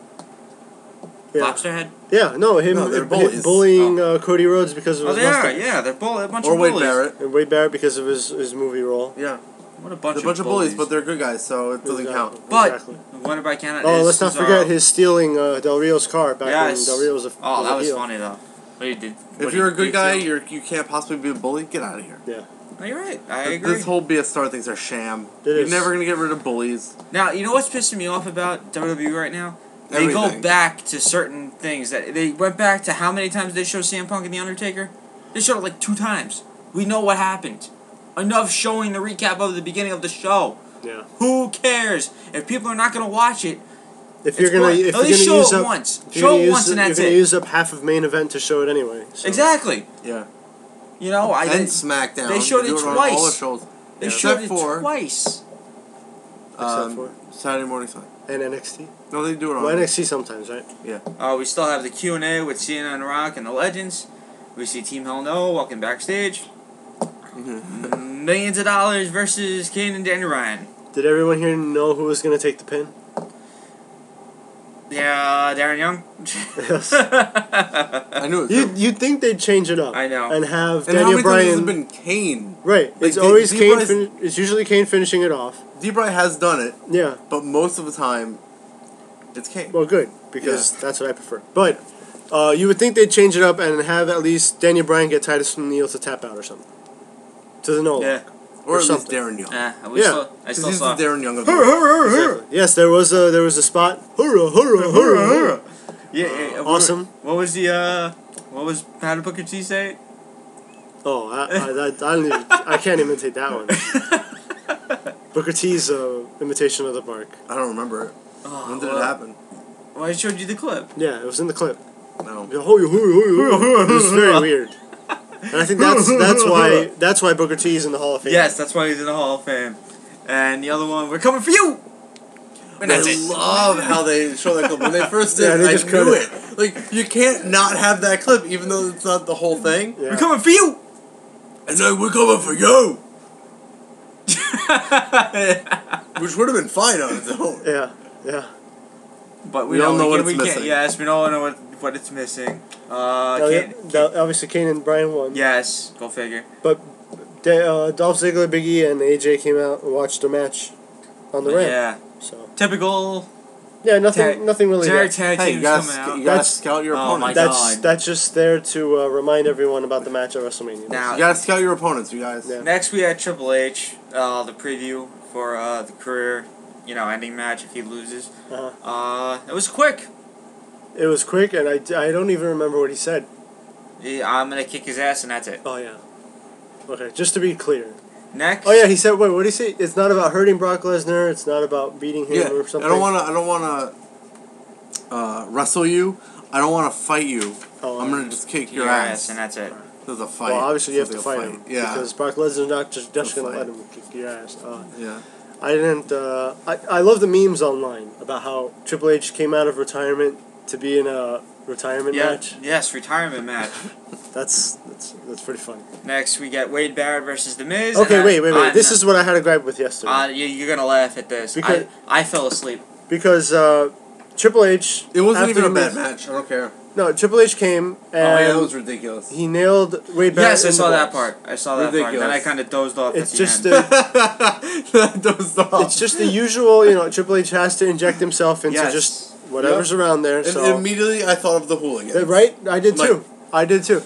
Speaker 4: Yeah.
Speaker 3: Lobster head.
Speaker 4: Yeah. No, him
Speaker 5: No, they're
Speaker 4: him
Speaker 5: bullies.
Speaker 4: bullying Cody Rhodes because of
Speaker 3: Oh,
Speaker 4: his
Speaker 3: they are.
Speaker 4: mustache.
Speaker 3: Yeah, they're a bunch
Speaker 5: Or
Speaker 3: of
Speaker 5: Wade
Speaker 3: bullies.
Speaker 5: Barrett.
Speaker 4: And Wade Barrett because of his movie role.
Speaker 5: Yeah.
Speaker 3: What a bunch
Speaker 5: They're a bunch
Speaker 3: of
Speaker 5: of bullies, but they're good guys, so it doesn't
Speaker 4: Exactly.
Speaker 5: count.
Speaker 3: But
Speaker 4: Exactly.
Speaker 3: what about Canada?
Speaker 4: Oh,
Speaker 3: is
Speaker 4: let's not
Speaker 3: Cesaro.
Speaker 4: forget his stealing Del Rio's car back
Speaker 3: Yes.
Speaker 4: when Del Rio was a
Speaker 3: Oh, that was
Speaker 4: heel.
Speaker 3: funny though. What he did.
Speaker 5: If you're a good guy, you can't possibly be a bully. Get out of here.
Speaker 4: Yeah.
Speaker 3: No, you're right. I agree.
Speaker 5: This whole BSR thing's a sham.
Speaker 4: It
Speaker 5: You're
Speaker 4: is.
Speaker 5: never gonna get rid of bullies.
Speaker 3: Now, you know what's pissing me off about WWE right now? They go
Speaker 5: Everything.
Speaker 3: back to certain things that they went back to. How many times they show CM Punk and The Undertaker? They showed it like 2 times. We know what happened. Enough showing the recap of the beginning of the show.
Speaker 4: Yeah.
Speaker 3: Who cares? If people are not going to watch it,
Speaker 4: If you're
Speaker 3: it's
Speaker 4: gonna,
Speaker 3: boring.
Speaker 4: if
Speaker 3: At
Speaker 4: you're
Speaker 3: least
Speaker 4: gonna
Speaker 3: show
Speaker 4: use
Speaker 3: it
Speaker 4: up,
Speaker 3: once.
Speaker 4: if you're
Speaker 3: Show
Speaker 4: gonna
Speaker 3: it
Speaker 4: use
Speaker 3: once and
Speaker 4: you're
Speaker 3: that's
Speaker 4: gonna
Speaker 3: it.
Speaker 4: use up half of main event to show it anyway. So.
Speaker 3: Exactly.
Speaker 5: Yeah.
Speaker 3: You know,
Speaker 5: And SmackDown.
Speaker 3: they showed
Speaker 5: do
Speaker 3: it
Speaker 5: on
Speaker 3: twice.
Speaker 5: all the shows.
Speaker 3: They
Speaker 5: Except
Speaker 3: showed it
Speaker 5: for,
Speaker 3: twice.
Speaker 4: Except for
Speaker 5: Saturday Morning Sun.
Speaker 4: and NXT.
Speaker 5: No, they do it on.
Speaker 4: Well, NXT sometimes, right?
Speaker 3: We still have the Q&A with Cena and Rock and the Legends. We see Team Hell No walking backstage. Millions of dollars versus Kane and Daniel Bryan.
Speaker 4: Did everyone here know who was gonna take the pin?
Speaker 3: Yeah, Darren Young.
Speaker 4: Yes.
Speaker 5: I knew it. Too.
Speaker 4: You'd think they'd change it up.
Speaker 3: I know.
Speaker 4: And have
Speaker 5: And how
Speaker 4: Daniel
Speaker 5: many times has it
Speaker 4: Bryan.
Speaker 5: been Kane?
Speaker 4: Right.
Speaker 5: Like,
Speaker 4: It's always
Speaker 5: D-
Speaker 4: Kane.
Speaker 5: D-Bry's-
Speaker 4: It's usually Kane finishing it off.
Speaker 5: D-Bry has done it,
Speaker 4: Yeah.
Speaker 5: but most of the time, it's Kane.
Speaker 4: Well, good because that's what I prefer. But you would think they'd change it up and have at least Daniel Bryan get Titus O'Neil to tap out or something. To the no.
Speaker 3: Yeah.
Speaker 5: or at least
Speaker 4: something.
Speaker 5: Darren Young.
Speaker 3: I
Speaker 5: Because
Speaker 3: still
Speaker 5: he's
Speaker 3: saw.
Speaker 5: the Darren Young of the
Speaker 4: Exactly. Yes, there was a spot. Hurrah, hurrah, hurrah, hurrah.
Speaker 3: Yeah,
Speaker 4: Awesome.
Speaker 3: What was the what was how did Booker T say it?
Speaker 4: Oh, I don't even, I can't imitate that one. Booker T's imitation of the Bark.
Speaker 5: I don't remember it.
Speaker 3: Oh,
Speaker 5: When did it happen?
Speaker 3: Well, I showed you the clip.
Speaker 4: Yeah, it was in the clip.
Speaker 5: No.
Speaker 4: It was very weird. And I think that's why Booker T is in the Hall of Fame.
Speaker 3: Yes, that's why he's in the Hall of Fame. And the other one, we're coming for you. And that's
Speaker 5: I
Speaker 3: it.
Speaker 5: love how they show that clip. When they first did
Speaker 4: Yeah,
Speaker 5: it,
Speaker 4: they
Speaker 5: I
Speaker 4: just cut
Speaker 5: knew
Speaker 4: it.
Speaker 5: it. Like, you can't not have that clip, even though it's not the whole thing.
Speaker 4: Yeah.
Speaker 3: We're coming for you.
Speaker 5: It's like, we're coming for you! Which would have been fine on its own.
Speaker 4: Yeah, yeah.
Speaker 3: But
Speaker 5: We all know what it's
Speaker 3: we can't.
Speaker 5: missing.
Speaker 3: Yes, we all know what it's missing.
Speaker 4: Obviously, Kane and Bryan won.
Speaker 3: Yes, go figure.
Speaker 4: But Dolph Ziggler, Big E, and AJ came out and watched the match on the ramp.
Speaker 3: Yeah,
Speaker 4: So
Speaker 3: typical.
Speaker 4: yeah, nothing really.
Speaker 3: Generic
Speaker 4: there.
Speaker 3: tag
Speaker 5: Hey,
Speaker 3: teams
Speaker 5: you gotta,
Speaker 3: coming out.
Speaker 5: you gotta
Speaker 4: That's-
Speaker 5: scout your
Speaker 3: Oh my
Speaker 5: opponents.
Speaker 3: God.
Speaker 4: That's just there to remind everyone about the match at WrestleMania.
Speaker 3: Now,
Speaker 5: You gotta scout your opponents, you guys.
Speaker 4: Yeah.
Speaker 3: next we had Triple H, the preview for the career, ending match if he loses.
Speaker 4: Uh-huh.
Speaker 3: It was quick.
Speaker 4: It was quick, and I don't even remember what he said.
Speaker 3: I'm gonna kick his ass and that's it.
Speaker 4: Oh yeah. Okay, just to be clear.
Speaker 3: Next.
Speaker 4: Oh yeah, he said. Wait, what did he say? It's not about hurting Brock Lesnar. It's not about beating him
Speaker 5: Yeah,
Speaker 4: or something.
Speaker 5: I don't wanna wrestle you. I don't wanna fight you.
Speaker 4: Oh,
Speaker 5: I'm gonna just kick your ass.
Speaker 3: and that's it.
Speaker 5: There's a fight.
Speaker 4: Well, obviously you have to
Speaker 5: There's a
Speaker 4: fight him.
Speaker 5: Yeah.
Speaker 4: Because Brock Lesnar's not just going to
Speaker 5: fight.
Speaker 4: let him kick your ass.
Speaker 5: Yeah.
Speaker 4: I didn't. I love the memes online about how Triple H came out of retirement to be in a retirement match.
Speaker 3: Yes, retirement match.
Speaker 4: That's pretty funny.
Speaker 3: Next, we get Wade Barrett versus The Miz.
Speaker 4: Okay,
Speaker 3: and
Speaker 4: wait. This is what I had a gripe with yesterday.
Speaker 3: You're gonna laugh at this.
Speaker 4: Because-
Speaker 3: I fell asleep.
Speaker 4: Because Triple H.
Speaker 5: It wasn't
Speaker 4: after
Speaker 5: even a
Speaker 4: the
Speaker 5: bad
Speaker 4: Miz-
Speaker 5: match. I don't care.
Speaker 4: No, Triple H came and
Speaker 5: That was ridiculous.
Speaker 4: he nailed Wade Barrett.
Speaker 3: Yes, I
Speaker 4: in the
Speaker 3: saw that
Speaker 4: balls.
Speaker 3: part. I saw that part. Then I kind of dozed off
Speaker 4: It's
Speaker 3: at the
Speaker 4: just
Speaker 3: end.
Speaker 5: Those dogs.
Speaker 4: it's just the usual. Triple H has to inject himself into
Speaker 3: Yes.
Speaker 4: just whatever's around there.
Speaker 5: And
Speaker 4: So
Speaker 5: immediately I thought of the hooligans.
Speaker 4: right, I did
Speaker 5: Like-
Speaker 4: too. I did too.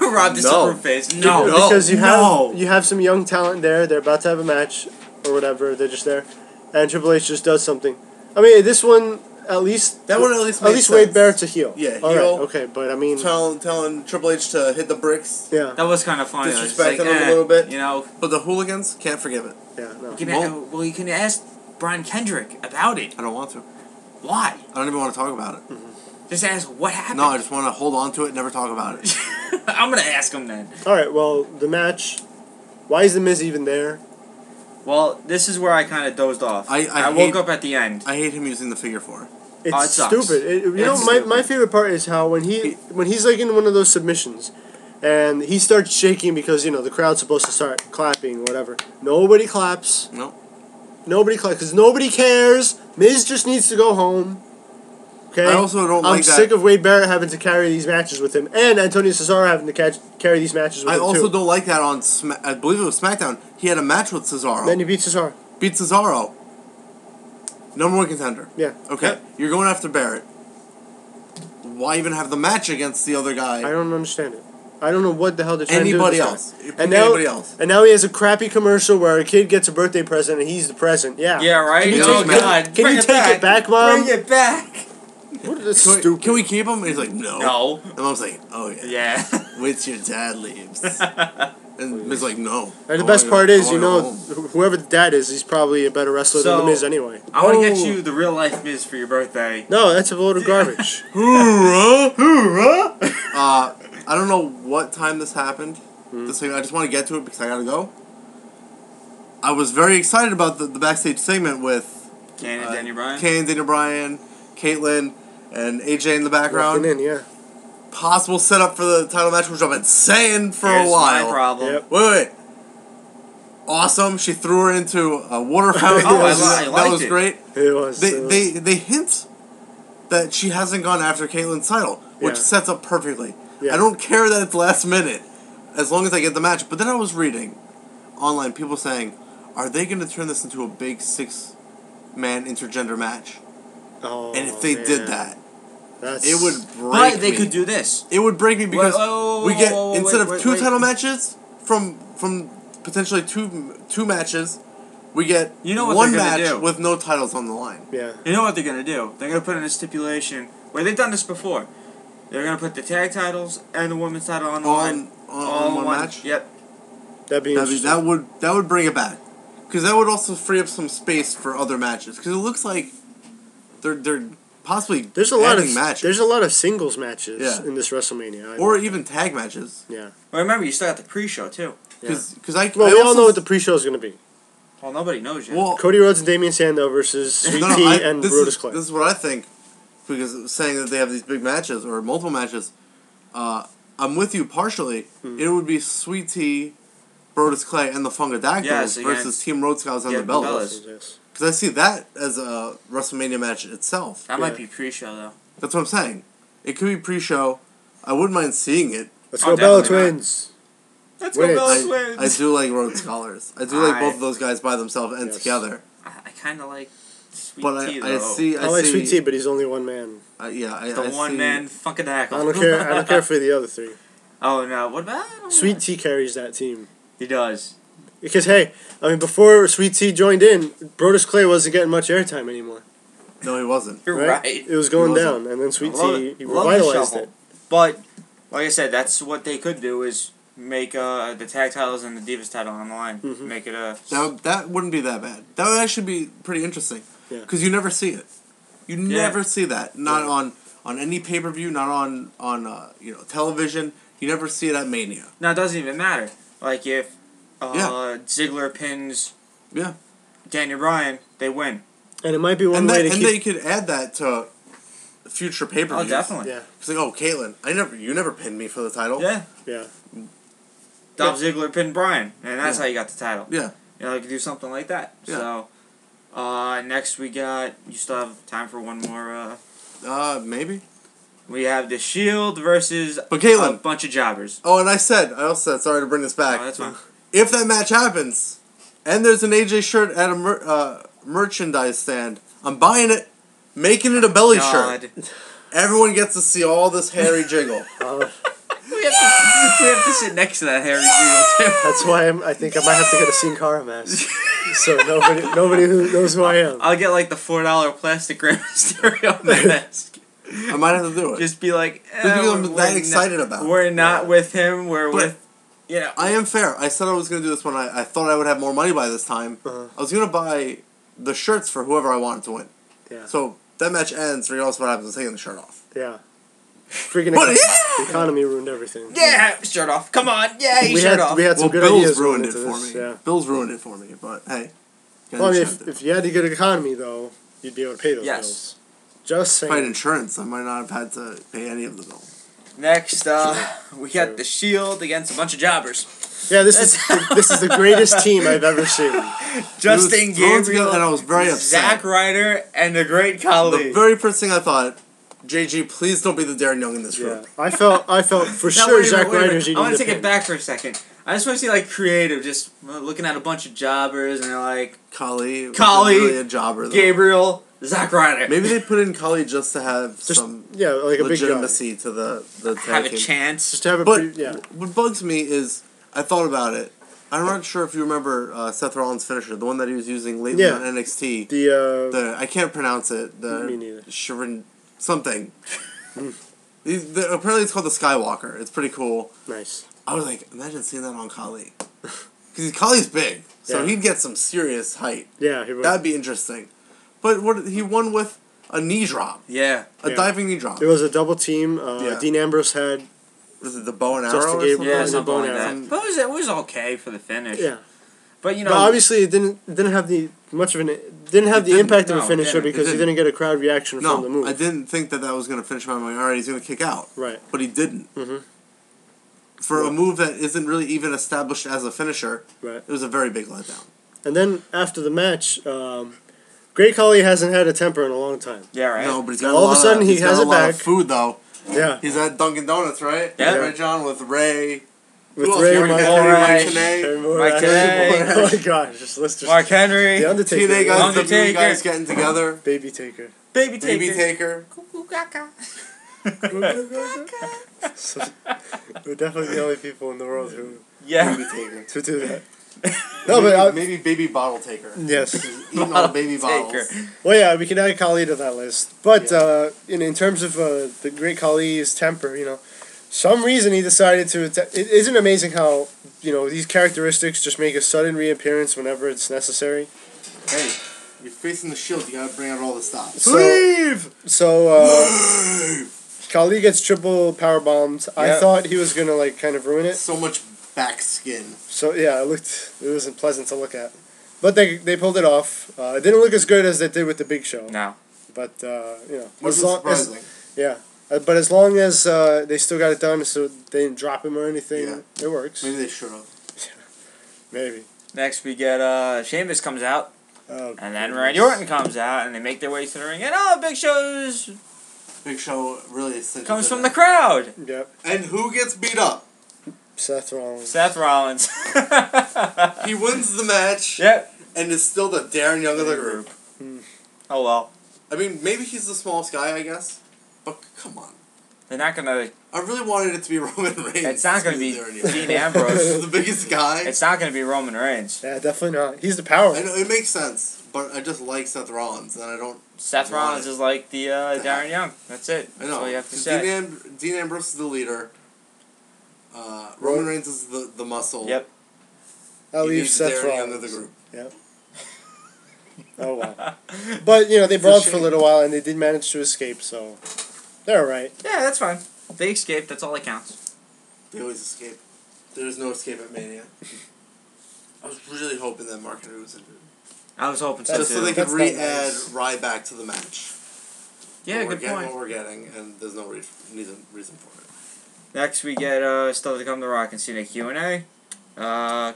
Speaker 3: Rob the
Speaker 5: No.
Speaker 3: silver face. No.
Speaker 4: Because you
Speaker 3: no.
Speaker 4: have some young talent there. They're about to have a match or whatever. They're just there, and Triple H just does something. I mean, this one at least
Speaker 5: That one at least made
Speaker 4: Wade
Speaker 5: sense.
Speaker 4: Barrett's a heel.
Speaker 5: Yeah,
Speaker 4: All right,
Speaker 5: heel.
Speaker 4: okay, but I mean,
Speaker 5: Telling Triple H to hit the bricks.
Speaker 4: yeah,
Speaker 3: That was kind of funny. I was
Speaker 5: Disrespecting
Speaker 3: like,
Speaker 5: him a little bit.
Speaker 3: You know,
Speaker 5: But the hooligans, can't forgive it.
Speaker 4: yeah, no.
Speaker 3: you can ask Brian Kendrick about it.
Speaker 5: I don't want to.
Speaker 3: Why?
Speaker 5: I don't even want to talk about it.
Speaker 3: Just ask what happened.
Speaker 5: No, I just want to hold on to it and never talk about it.
Speaker 3: I'm gonna ask him then.
Speaker 4: All right, well, the match. Why is the Miz even there?
Speaker 3: Well, this is where I kind of dozed off.
Speaker 5: I
Speaker 3: woke
Speaker 5: hate-
Speaker 3: up at the end.
Speaker 5: I hate him using the figure 4.
Speaker 4: It's
Speaker 3: it sucks.
Speaker 4: stupid.
Speaker 3: It's
Speaker 4: My
Speaker 3: stupid.
Speaker 4: favorite part is how when he's like in one of those submissions, and he starts shaking because the crowd's supposed to start clapping or whatever. Nobody claps.
Speaker 5: No.
Speaker 4: Nobody claps because nobody cares. Miz just needs to go home. Okay.
Speaker 5: I also don't
Speaker 4: I'm
Speaker 5: like that.
Speaker 4: sick of Wade Barrett having to carry these matches with him, and Antonio Cesaro having to carry these matches with
Speaker 5: I
Speaker 4: him
Speaker 5: also
Speaker 4: too.
Speaker 5: don't like that on I believe it was SmackDown. He had a match with Cesaro.
Speaker 4: Then he beats Cesaro.
Speaker 5: Beat Cesaro. Number 1 contender.
Speaker 4: Yeah.
Speaker 5: Okay.
Speaker 4: Yeah.
Speaker 5: You're going after Barrett. Why even have the match against the other guy?
Speaker 4: I don't understand it. I don't know what the hell they're trying
Speaker 5: Anybody
Speaker 4: to do. with this
Speaker 5: else.
Speaker 4: guy.
Speaker 5: Pick
Speaker 4: And now,
Speaker 5: anybody else.
Speaker 4: and now he has a crappy commercial where a kid gets a birthday present and he's the present. Yeah.
Speaker 3: Yeah, right.
Speaker 4: Can you
Speaker 3: Oh
Speaker 4: take-
Speaker 3: God!
Speaker 4: Can
Speaker 3: Bring
Speaker 4: you take it back, Mom?
Speaker 3: Bring it back.
Speaker 4: What is
Speaker 5: Can we,
Speaker 4: stupid?
Speaker 5: can we keep him? And he's like, no.
Speaker 3: No.
Speaker 5: And Mom's like, oh yeah.
Speaker 3: Yeah.
Speaker 5: Wait till your dad leaves. And Miz like, no.
Speaker 4: And the
Speaker 5: I
Speaker 4: best
Speaker 5: wanna
Speaker 4: part
Speaker 5: go-
Speaker 4: is,
Speaker 5: I wanna go home.
Speaker 4: whoever the dad is, he's probably a better wrestler than
Speaker 3: So-
Speaker 4: the Miz anyway.
Speaker 3: I want to get
Speaker 5: Oh.
Speaker 3: you the real life Miz for your birthday.
Speaker 4: No, that's a load of garbage.
Speaker 5: Hoorah! I don't know what time this happened. This thing, I just want to get to it because I gotta go. I was very excited about the backstage segment with
Speaker 3: Kane and Daniel Bryan.
Speaker 5: Kane, Daniel Bryan, Caitlyn, and AJ in the background.
Speaker 4: Walking in, yeah.
Speaker 5: Possible setup for the title match, which I've been saying for
Speaker 3: Here's
Speaker 5: a while.
Speaker 3: my problem.
Speaker 4: Yep.
Speaker 5: Wait. Awesome. She threw her into a water fountain.
Speaker 3: Oh,
Speaker 5: that
Speaker 3: I
Speaker 5: was
Speaker 3: liked it.
Speaker 5: great.
Speaker 4: It was.
Speaker 5: They hint that she hasn't gone after Caitlyn's title, which
Speaker 4: Yeah.
Speaker 5: sets up perfectly.
Speaker 4: Yeah.
Speaker 5: I don't care that it's last minute, as long as I get the match. But then I was reading online people saying, are they going to turn this into a big 6-man intergender match?
Speaker 4: Oh,
Speaker 5: And if they
Speaker 4: man.
Speaker 5: did that,
Speaker 4: That's,
Speaker 5: it would break
Speaker 3: But they
Speaker 5: me.
Speaker 3: could do this.
Speaker 5: It would break me because we get instead of two
Speaker 3: wait.
Speaker 5: title matches from potentially two matches, we get
Speaker 3: You know what
Speaker 5: one
Speaker 3: they're gonna
Speaker 5: match
Speaker 3: do.
Speaker 5: with no titles on the line.
Speaker 4: Yeah.
Speaker 3: You know what they're gonna do? They're gonna put in a stipulation where they've done this before. They're gonna put the tag titles and the women's title on the line. All
Speaker 5: On
Speaker 3: in
Speaker 5: one match.
Speaker 3: Yep.
Speaker 4: That'd be interesting.
Speaker 5: That would bring it back, because that would also free up some space for other matches. Because it looks like they're possibly
Speaker 4: There's a lot of
Speaker 5: adding matches.
Speaker 4: There's a lot of singles matches
Speaker 5: Yeah.
Speaker 4: in this WrestleMania.
Speaker 5: or even tag matches.
Speaker 4: yeah.
Speaker 3: Well, remember, you still got the pre-show too.
Speaker 5: Because
Speaker 4: Well, we all know what the pre-show is going to be.
Speaker 3: Well, nobody knows yet.
Speaker 5: well
Speaker 4: Cody Rhodes and Damian Sandow versus Sweet
Speaker 5: no,
Speaker 4: Tea
Speaker 5: I-
Speaker 4: and
Speaker 5: this
Speaker 4: Brodus
Speaker 5: is,
Speaker 4: Clay.
Speaker 5: This is what I think, because saying that they have these big matches or multiple matches, I'm with you partially. It would be Sweet Tea, Brodus Clay, and the Fungadactyls
Speaker 3: Yes,
Speaker 5: versus
Speaker 3: against-
Speaker 5: Team Road Scouts and
Speaker 3: Yeah,
Speaker 5: the Bellas.
Speaker 3: Bellas.
Speaker 4: Yes.
Speaker 5: Because I see that as a WrestleMania match itself.
Speaker 3: That
Speaker 4: Yeah.
Speaker 3: might be pre-show though.
Speaker 5: That's what I'm saying. It could be pre-show. I wouldn't mind seeing it.
Speaker 4: Let's
Speaker 3: Oh,
Speaker 4: go Bella
Speaker 3: definitely not.
Speaker 4: Twins.
Speaker 3: Let's
Speaker 4: Wait,
Speaker 3: go,
Speaker 5: I,
Speaker 3: Bellas wins.
Speaker 5: I do like Road Scholars. I do like
Speaker 3: I-
Speaker 5: both of those guys by themselves and
Speaker 4: Yes.
Speaker 5: together.
Speaker 3: I kind of like Sweet
Speaker 5: But
Speaker 3: Tea
Speaker 5: I
Speaker 3: though.
Speaker 5: see.
Speaker 4: I like Sweet Tea, but he's only one man.
Speaker 5: I
Speaker 3: the
Speaker 5: see-
Speaker 3: one-man
Speaker 4: I
Speaker 3: Funkadactyl.
Speaker 4: don't care. I don't care for the other three.
Speaker 3: Oh no! What about
Speaker 4: Sweet Tea carries that team.
Speaker 3: He does.
Speaker 4: Because hey, I mean, before Sweet Tea joined in, Brodus Clay wasn't getting much airtime anymore.
Speaker 5: No, he wasn't.
Speaker 3: You're
Speaker 4: Right?
Speaker 3: right.
Speaker 4: It was going
Speaker 5: He wasn't.
Speaker 4: down, and then Sweet
Speaker 3: Love
Speaker 4: Tea
Speaker 3: it.
Speaker 4: he
Speaker 3: Love the
Speaker 4: revitalized
Speaker 3: shuffle.
Speaker 4: it.
Speaker 3: But like I said, that's what they could do is make the tag titles and the Divas title on the line.
Speaker 4: Mhm.
Speaker 3: Make it a.
Speaker 5: That wouldn't be that bad. That would actually be pretty interesting.
Speaker 4: Yeah.
Speaker 5: Because you never see it. You
Speaker 3: Yeah.
Speaker 5: never see that. Not
Speaker 4: Yeah.
Speaker 5: on any pay per view. Not on television. You never see it at Mania.
Speaker 3: Now it doesn't even matter. Like if
Speaker 5: Yeah.
Speaker 3: Ziggler pins
Speaker 5: Yeah.
Speaker 3: Daniel Bryan, they win.
Speaker 4: And it might be one
Speaker 5: And,
Speaker 4: way to
Speaker 5: and
Speaker 4: keep.
Speaker 5: they could add that to future pay-per-views.
Speaker 3: Oh, definitely.
Speaker 4: Yeah,
Speaker 5: It's like, oh, Caitlyn, you never pinned me for the title.
Speaker 3: Yeah.
Speaker 4: yeah.
Speaker 3: Dolph Ziggler pinned Bryan, and that's
Speaker 5: Yeah.
Speaker 3: how you got the title.
Speaker 5: Yeah.
Speaker 3: You know, you could do something like that.
Speaker 5: Yeah.
Speaker 3: So, next we got. You still have time for one more.
Speaker 5: Maybe.
Speaker 3: We have the Shield versus
Speaker 5: But Caitlyn.
Speaker 3: a bunch of jobbers.
Speaker 5: Oh, and I also said, sorry to bring this back.
Speaker 3: Oh, that's fine.
Speaker 5: If that match happens, and there's an AJ shirt at a merchandise stand, I'm buying it, making it a belly shirt. Everyone gets to see all this hairy jiggle.
Speaker 3: We have to sit next to that hairy Jiggle too.
Speaker 4: That's why I think I might have to get a Sin Cara mask. So nobody who knows who I am.
Speaker 3: I'll get like the $4 plastic Rey Mysterio mask.
Speaker 5: I might have to do it.
Speaker 3: Just be like,
Speaker 5: Just because I'm
Speaker 3: we're
Speaker 5: that excited about it.
Speaker 3: We're not with him. We're
Speaker 5: But-
Speaker 3: with, you know.
Speaker 5: I am fair. I said I was going to do this when I thought I would have more money by this time. I was going to buy the shirts for whoever I wanted to win.
Speaker 4: Yeah.
Speaker 5: So that match ends, regardless of what happens, I'm taking the shirt off.
Speaker 4: Yeah. Freaking
Speaker 5: But
Speaker 4: the economy ruined everything.
Speaker 3: Yeah, shirt off. Come on. Yeah,
Speaker 4: We
Speaker 3: shirt
Speaker 4: had
Speaker 3: off.
Speaker 4: we had some
Speaker 5: Well,
Speaker 4: good ideas
Speaker 5: Bill's
Speaker 4: going
Speaker 5: ruined it
Speaker 4: into
Speaker 5: for
Speaker 4: this.
Speaker 5: me.
Speaker 4: Yeah.
Speaker 5: Bill's ruined it for me, but hey.
Speaker 4: Well, I mean, if you had a good economy though, you'd be able to pay those
Speaker 3: Yes.
Speaker 4: bills. Just
Speaker 5: if I had
Speaker 4: saying.
Speaker 5: insurance, I might not have had to pay any of the bill.
Speaker 3: Next, we got the Shield against a bunch of jobbers.
Speaker 4: Yeah, this is the greatest team I've ever seen.
Speaker 3: Justin
Speaker 5: thrown together,
Speaker 3: Gabriel,
Speaker 5: and I was very upset.
Speaker 3: Zack Ryder, and the Great Khali.
Speaker 5: The very first thing I thought, JG, please don't be the Darren Young in this
Speaker 4: Yeah,
Speaker 5: room.
Speaker 4: I felt for
Speaker 3: Now,
Speaker 4: sure
Speaker 3: wait a
Speaker 4: Zack
Speaker 3: minute, wait a minute.
Speaker 4: Ryder's
Speaker 3: I
Speaker 4: eating
Speaker 3: want
Speaker 4: the
Speaker 3: to take it
Speaker 4: pin.
Speaker 3: back for a second. I just want to see like creative, just looking at a bunch of jobbers, and they're like
Speaker 5: Khali
Speaker 3: Khali,
Speaker 5: really a jobber, though.
Speaker 3: Gabriel, Zack Ryder.
Speaker 5: Maybe they put in Khali just to have some
Speaker 4: Yeah, like a big guy.
Speaker 5: legitimacy to the
Speaker 3: have
Speaker 5: tag
Speaker 3: a
Speaker 5: team.
Speaker 3: chance.
Speaker 4: Just to have a
Speaker 5: But
Speaker 4: yeah.
Speaker 5: what bugs me is, I thought about it. I'm not sure if you remember Seth Rollins' finisher, the one that he was using lately
Speaker 4: Yeah.
Speaker 5: on NXT.
Speaker 4: The
Speaker 5: I can't pronounce it.
Speaker 4: Me neither.
Speaker 5: Sharon something. Apparently it's called the Skywalker. It's pretty cool.
Speaker 4: nice.
Speaker 5: I was like, imagine seeing that on Khali. Because Khali's big, so
Speaker 4: Yeah.
Speaker 5: he'd get some serious height.
Speaker 4: Yeah, he would.
Speaker 5: That'd be interesting. But what he won with a knee drop,
Speaker 3: Yeah.
Speaker 5: a
Speaker 4: Yeah.
Speaker 5: diving knee drop.
Speaker 4: It was a double team.
Speaker 5: Yeah.
Speaker 4: Dean Ambrose had
Speaker 5: Was it the bow and
Speaker 4: Justin
Speaker 5: arrow? Or
Speaker 4: Gabriel.
Speaker 5: something?
Speaker 3: Yeah,
Speaker 4: and the
Speaker 3: something
Speaker 4: bone
Speaker 3: like
Speaker 4: arrow.
Speaker 3: that. But it was okay for the finish.
Speaker 4: yeah.
Speaker 3: But you know,
Speaker 4: But obviously, it didn't have the much of an didn't have
Speaker 5: It
Speaker 4: the
Speaker 5: didn't,
Speaker 4: impact of
Speaker 3: no,
Speaker 4: a finisher
Speaker 3: it didn't.
Speaker 4: because
Speaker 5: It
Speaker 4: he
Speaker 5: didn't.
Speaker 4: didn't get a crowd reaction from the
Speaker 5: No,
Speaker 4: move.
Speaker 5: I didn't think that was going to finish my mind. All right, he's going to kick out.
Speaker 4: Right.
Speaker 5: But he didn't.
Speaker 4: Mm-hmm.
Speaker 5: For a move that isn't really even established as a finisher,
Speaker 4: Right.
Speaker 5: it was a very big letdown.
Speaker 4: And then after the match, Great Khali hasn't had a temper in a long time.
Speaker 3: yeah, right.
Speaker 5: No, but he's got
Speaker 4: All
Speaker 5: a
Speaker 4: of a
Speaker 5: lot
Speaker 4: sudden, he
Speaker 5: he's got
Speaker 4: has
Speaker 5: a
Speaker 4: it
Speaker 5: lot
Speaker 4: back.
Speaker 5: of food though.
Speaker 4: Yeah.
Speaker 5: He's at Dunkin' Donuts, right?
Speaker 3: Yeah.
Speaker 5: Right, John, with Ray.
Speaker 4: With
Speaker 5: Who else?
Speaker 4: Ray,
Speaker 5: Mark
Speaker 4: Mike
Speaker 5: Henry,
Speaker 3: Henry,
Speaker 5: Mike Tenay.
Speaker 3: Mike Tenay.
Speaker 4: Oh my gosh! Let's just
Speaker 3: Mark Henry,
Speaker 4: the Undertaker,
Speaker 5: TNA guys,
Speaker 3: Undertaker.
Speaker 5: WWE guys getting together.
Speaker 4: Baby Taker.
Speaker 3: Baby Taker.
Speaker 5: Baby Taker.
Speaker 4: So, we're definitely the only people in the world who
Speaker 3: Yeah.
Speaker 5: Baby Taker.
Speaker 4: to do that. No, but
Speaker 5: Maybe Baby Bottle Taker.
Speaker 4: yes.
Speaker 5: Eating all the baby
Speaker 3: Taker.
Speaker 5: bottles.
Speaker 4: Well, yeah, we can add Khali to that list. But in terms of the Great Khali's temper, some reason he decided to. It isn't amazing how these characteristics just make a sudden reappearance whenever it's necessary.
Speaker 5: Hey, you're facing the Shield. You gotta bring out all the stops.
Speaker 4: So Khali gets triple power bombed. I
Speaker 3: Yep.
Speaker 4: thought he was gonna kind of ruin it.
Speaker 5: So much back skin.
Speaker 4: So yeah, it wasn't pleasant to look at. But they pulled it off. It didn't look as good as they did with the Big Show.
Speaker 3: No.
Speaker 4: But
Speaker 5: Wasn't surprising.
Speaker 4: yeah. But as long as they still got it done, so they didn't drop him or anything, it works.
Speaker 5: Maybe they should have.
Speaker 4: Maybe.
Speaker 3: Next we get Sheamus comes out,
Speaker 4: Oh,
Speaker 3: and then Randy Orton comes out, and they make their way to the ring, and Big Show's
Speaker 5: Big Show really cinches
Speaker 3: comes
Speaker 5: it
Speaker 3: from
Speaker 5: in.
Speaker 3: the crowd.
Speaker 4: Yep.
Speaker 5: And who gets beat up?
Speaker 4: Seth Rollins.
Speaker 3: Seth Rollins.
Speaker 5: He wins the match.
Speaker 3: Yep.
Speaker 5: And is still the Darren Young of the group.
Speaker 3: Oh well.
Speaker 5: I mean, maybe he's the smallest guy, I guess. But come on.
Speaker 3: They're not gonna.
Speaker 5: I really wanted it to be Roman Reigns.
Speaker 3: It's not gonna be
Speaker 5: Darren Young.
Speaker 3: Dean Ambrose.
Speaker 5: The biggest guy.
Speaker 3: It's not gonna be Roman Reigns.
Speaker 4: Yeah, definitely not. He's the power.
Speaker 5: I know, it makes sense, but I just like Seth Rollins, and I don't...
Speaker 3: Seth
Speaker 5: want
Speaker 3: Rollins
Speaker 5: it.
Speaker 3: is like the Darren Young. That's it.
Speaker 5: I know.
Speaker 3: That's all you have to
Speaker 5: 'Cause
Speaker 3: say.
Speaker 5: Dean Ambrose is the leader. Roman Reigns is the muscle.
Speaker 3: Yep.
Speaker 4: I'll
Speaker 5: He
Speaker 4: leave
Speaker 5: needs
Speaker 4: Seth
Speaker 5: Darren Young of
Speaker 4: Rollins.
Speaker 5: the group.
Speaker 4: Yep. Oh wow. But they brawled for a little while and they did manage to escape, so they're alright.
Speaker 3: Yeah, that's fine. They escaped. That's all that counts.
Speaker 5: They always escape. There's no escape at Mania. I was really hoping that Mark Henry was injured.
Speaker 3: I was hoping so
Speaker 5: Just
Speaker 3: too.
Speaker 5: so they could
Speaker 4: That's
Speaker 5: re-add
Speaker 4: nice.
Speaker 5: Ryback to the match.
Speaker 3: Yeah,
Speaker 5: But
Speaker 3: good point.
Speaker 5: What we're getting, and there's no reason for it.
Speaker 3: Next, we get stuff to come to Rock and Cena Q&A.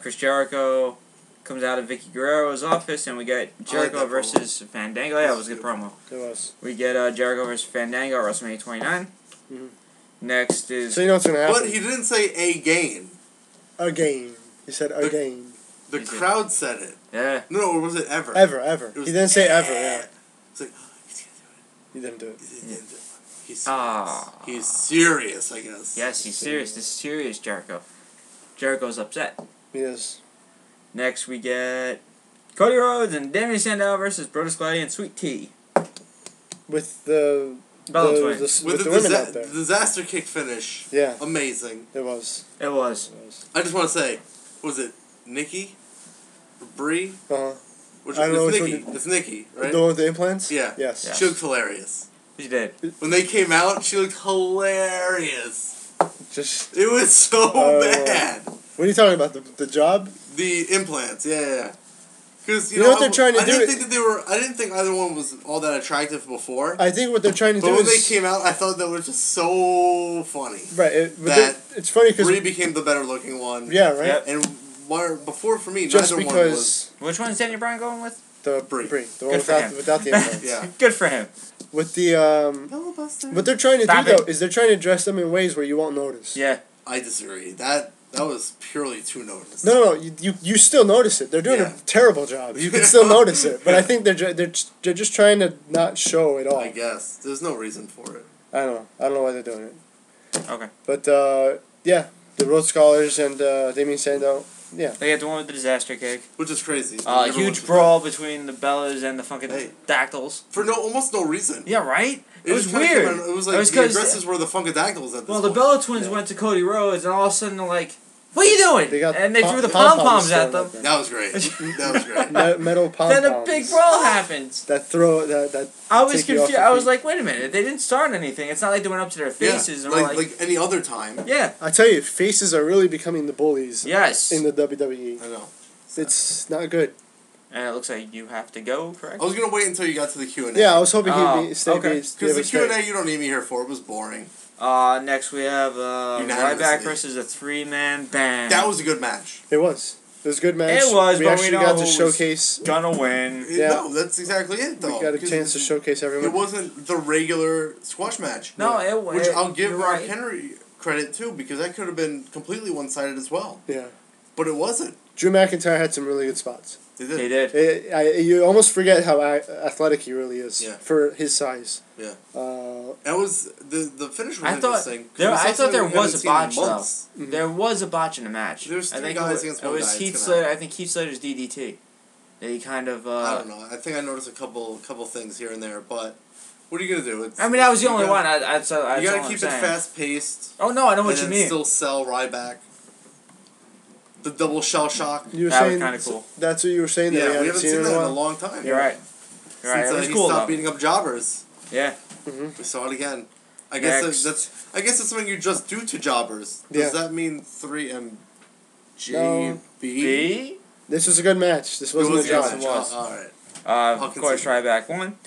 Speaker 3: Chris Jericho comes out of Vicky Guerrero's office, and we get Jericho
Speaker 5: that
Speaker 3: versus Fandango. Yeah, it was a good promo.
Speaker 4: It was.
Speaker 3: We get Jericho versus Fandango at WrestleMania 29.
Speaker 4: Mhm.
Speaker 3: Next is...
Speaker 4: So you know what's gonna happen?
Speaker 5: But he didn't say again.
Speaker 4: Again. He said again.
Speaker 5: The
Speaker 3: He did.
Speaker 5: crowd said it.
Speaker 3: Yeah.
Speaker 5: No, or was it ever?
Speaker 4: Ever.
Speaker 5: was
Speaker 4: He didn't say ever. Yeah.
Speaker 5: It's like, oh, he's gonna do it.
Speaker 4: He didn't do it.
Speaker 5: He didn't do it. He's serious.
Speaker 3: Ah.
Speaker 5: He's serious, I guess.
Speaker 3: Yes, he's serious. This is serious, Jericho. Jericho's upset.
Speaker 4: He is.
Speaker 3: Next, we get Cody Rhodes and Damien Sandow versus Brodus Clay and Sweet Tea.
Speaker 4: With the
Speaker 3: Bella Twins.
Speaker 5: With
Speaker 4: the
Speaker 5: the
Speaker 4: women out there.
Speaker 5: disaster kick finish.
Speaker 4: Yeah.
Speaker 5: Amazing.
Speaker 4: It was.
Speaker 3: It was.
Speaker 5: I just want to say, was it Nikki? Brie?
Speaker 4: Uh-huh.
Speaker 5: Which
Speaker 4: I don't know
Speaker 5: it's
Speaker 4: which
Speaker 5: Nikki.
Speaker 4: one.
Speaker 5: It's Nikki, right?
Speaker 4: The one with the implants?
Speaker 5: Yeah.
Speaker 4: Yes.
Speaker 3: Yeah.
Speaker 5: She looked hilarious.
Speaker 3: She did.
Speaker 5: When they came out, she looked hilarious.
Speaker 4: Just.
Speaker 5: It was so bad.
Speaker 4: What are you talking about? The job?
Speaker 5: The implants, yeah. Because
Speaker 4: You know what they're trying to do?
Speaker 5: I didn't think either one was all that attractive before.
Speaker 4: I think what they're trying to
Speaker 5: But
Speaker 4: do
Speaker 5: when
Speaker 4: is.
Speaker 5: they came out, I thought that was just so funny.
Speaker 4: Right.
Speaker 5: That
Speaker 4: It's funny because.
Speaker 5: Brie became the better looking one.
Speaker 4: Yeah, right?
Speaker 3: Yep.
Speaker 5: And before for me,
Speaker 4: Just
Speaker 5: neither one was.
Speaker 4: because.
Speaker 3: Which one's Daniel Bryan going with?
Speaker 4: The
Speaker 5: Brie.
Speaker 4: The one
Speaker 3: Good for him.
Speaker 4: without the implants.
Speaker 5: Yeah.
Speaker 3: Good for him.
Speaker 4: With the.
Speaker 5: Filibuster.
Speaker 4: What they're trying to
Speaker 3: Stop
Speaker 4: do,
Speaker 3: it.
Speaker 4: though, is they're trying to dress them in ways where you won't notice.
Speaker 3: Yeah.
Speaker 5: I disagree. That was purely too noticed.
Speaker 4: No, you still notice it. They're doing
Speaker 5: Yeah.
Speaker 4: a terrible job. You can still notice it, but I think they're just trying to not show it all.
Speaker 5: I guess there's no reason for it.
Speaker 4: I don't know why they're doing it.
Speaker 3: Okay.
Speaker 4: But yeah, the Rhodes Scholars and Damien Sandow. Yeah.
Speaker 3: They get the one with the disaster kick.
Speaker 5: Which is crazy. Everyone
Speaker 3: Huge
Speaker 5: should-
Speaker 3: brawl between the Bellas and the fucking
Speaker 5: Hey.
Speaker 3: Dactyls.
Speaker 5: for almost no reason.
Speaker 3: Yeah, right? It was
Speaker 5: just kinda
Speaker 3: weird.
Speaker 5: came out- It was like
Speaker 3: It was
Speaker 5: the
Speaker 3: 'cause-
Speaker 5: addresses were the Funkadactyls at this
Speaker 3: Well, the
Speaker 5: point.
Speaker 3: Bella Twins went to Cody Rhodes, and all of a sudden they're like, "What are you doing?"
Speaker 4: They got
Speaker 3: and they threw the
Speaker 4: pom-poms
Speaker 3: pom-poms at
Speaker 4: thrown
Speaker 3: them.
Speaker 4: at them.
Speaker 5: That was great. That was great.
Speaker 4: Metal pom
Speaker 3: Then a big brawl happens.
Speaker 4: that throw that.
Speaker 3: I was
Speaker 4: take you off
Speaker 3: confused.
Speaker 4: your
Speaker 3: I was
Speaker 4: feet.
Speaker 3: like, "Wait a minute! They didn't start anything. It's not like they went up to their faces and were
Speaker 5: like any other time.
Speaker 3: yeah,
Speaker 4: I tell you, faces are really becoming the bullies
Speaker 3: yes."
Speaker 4: in the WWE.
Speaker 5: I know.
Speaker 4: It's not good.
Speaker 3: And it looks like you have to go, correct?
Speaker 5: I was gonna wait until you got to the Q&A.
Speaker 4: Yeah, I was hoping
Speaker 3: Oh,
Speaker 4: he'd stay.
Speaker 3: okay.
Speaker 5: Because the Q&A you don't need me here for. It was boring.
Speaker 3: Next we have
Speaker 5: Unanimously.
Speaker 3: Ryback versus a 3-man band.
Speaker 5: That was a good match.
Speaker 4: It was. It was a good match.
Speaker 3: It was,
Speaker 4: We
Speaker 3: but we
Speaker 4: actually
Speaker 3: know
Speaker 4: got to
Speaker 3: who's
Speaker 4: showcase.
Speaker 3: gonna win.
Speaker 4: Yeah.
Speaker 5: No, that's exactly it, though.
Speaker 4: We got a
Speaker 5: 'Cause
Speaker 4: chance to showcase everyone.
Speaker 5: It wasn't the regular squash match.
Speaker 3: No,
Speaker 4: Yeah.
Speaker 5: Which I'll give
Speaker 3: you're
Speaker 5: Mark
Speaker 3: right.
Speaker 5: Henry credit, too, because that could have been completely one-sided as well.
Speaker 4: Yeah.
Speaker 5: But it wasn't.
Speaker 4: Drew McIntyre had some really good spots.
Speaker 5: They did.
Speaker 3: He did.
Speaker 4: You almost forget how athletic he really is
Speaker 5: Yeah.
Speaker 4: for his size.
Speaker 5: Yeah.
Speaker 4: Uh,
Speaker 5: That was the finish was
Speaker 3: I thought
Speaker 5: interesting. 'cause
Speaker 3: there.
Speaker 5: it was
Speaker 3: I thought
Speaker 5: something
Speaker 3: there
Speaker 5: we haven't
Speaker 3: was a
Speaker 5: seen in
Speaker 3: botch though.
Speaker 5: months.
Speaker 3: There was a botch in the match.
Speaker 5: There's
Speaker 3: I
Speaker 5: three
Speaker 3: think
Speaker 5: guys
Speaker 3: it
Speaker 5: against
Speaker 3: was,
Speaker 5: one
Speaker 3: it was
Speaker 5: guy, it's
Speaker 3: Heath
Speaker 5: gonna
Speaker 3: Slater.
Speaker 5: happen.
Speaker 3: I think Heath Slater's DDT. They kind of.
Speaker 5: I don't know. I think I noticed a couple things here and there, but what are you gonna do? It's,
Speaker 3: I mean, that was the
Speaker 5: you
Speaker 3: only
Speaker 5: gotta-
Speaker 3: one. That's
Speaker 5: You
Speaker 3: all
Speaker 5: gotta
Speaker 3: I'm
Speaker 5: keep it
Speaker 3: saying.
Speaker 5: fast paced.
Speaker 3: Oh no, I know what
Speaker 5: and
Speaker 3: you
Speaker 5: then
Speaker 3: mean.
Speaker 5: still sell Ryback. The double shell shock.
Speaker 4: you were
Speaker 3: That was
Speaker 4: saying
Speaker 3: kinda cool.
Speaker 4: That's what you were saying. That
Speaker 5: Yeah,
Speaker 4: we
Speaker 5: we
Speaker 4: haven't
Speaker 5: haven't
Speaker 4: seen
Speaker 5: seen
Speaker 4: in
Speaker 5: that
Speaker 4: a
Speaker 5: in a
Speaker 4: while.
Speaker 5: long time.
Speaker 3: You're right. You're right.
Speaker 5: Since
Speaker 3: It was
Speaker 5: he
Speaker 3: cool
Speaker 5: stopped
Speaker 3: though.
Speaker 5: beating up jobbers.
Speaker 3: Yeah.
Speaker 5: We saw it again. I guess
Speaker 3: Next.
Speaker 5: I guess it's something you just do to jobbers. Does
Speaker 4: Yeah.
Speaker 5: that mean 3MJB?
Speaker 4: No.
Speaker 3: B.
Speaker 4: This was a good match. This wasn't
Speaker 5: was
Speaker 4: a
Speaker 5: a good
Speaker 4: job.
Speaker 5: match.
Speaker 3: It was.
Speaker 5: All right.
Speaker 3: Of course,
Speaker 5: concede.
Speaker 3: Ryback won.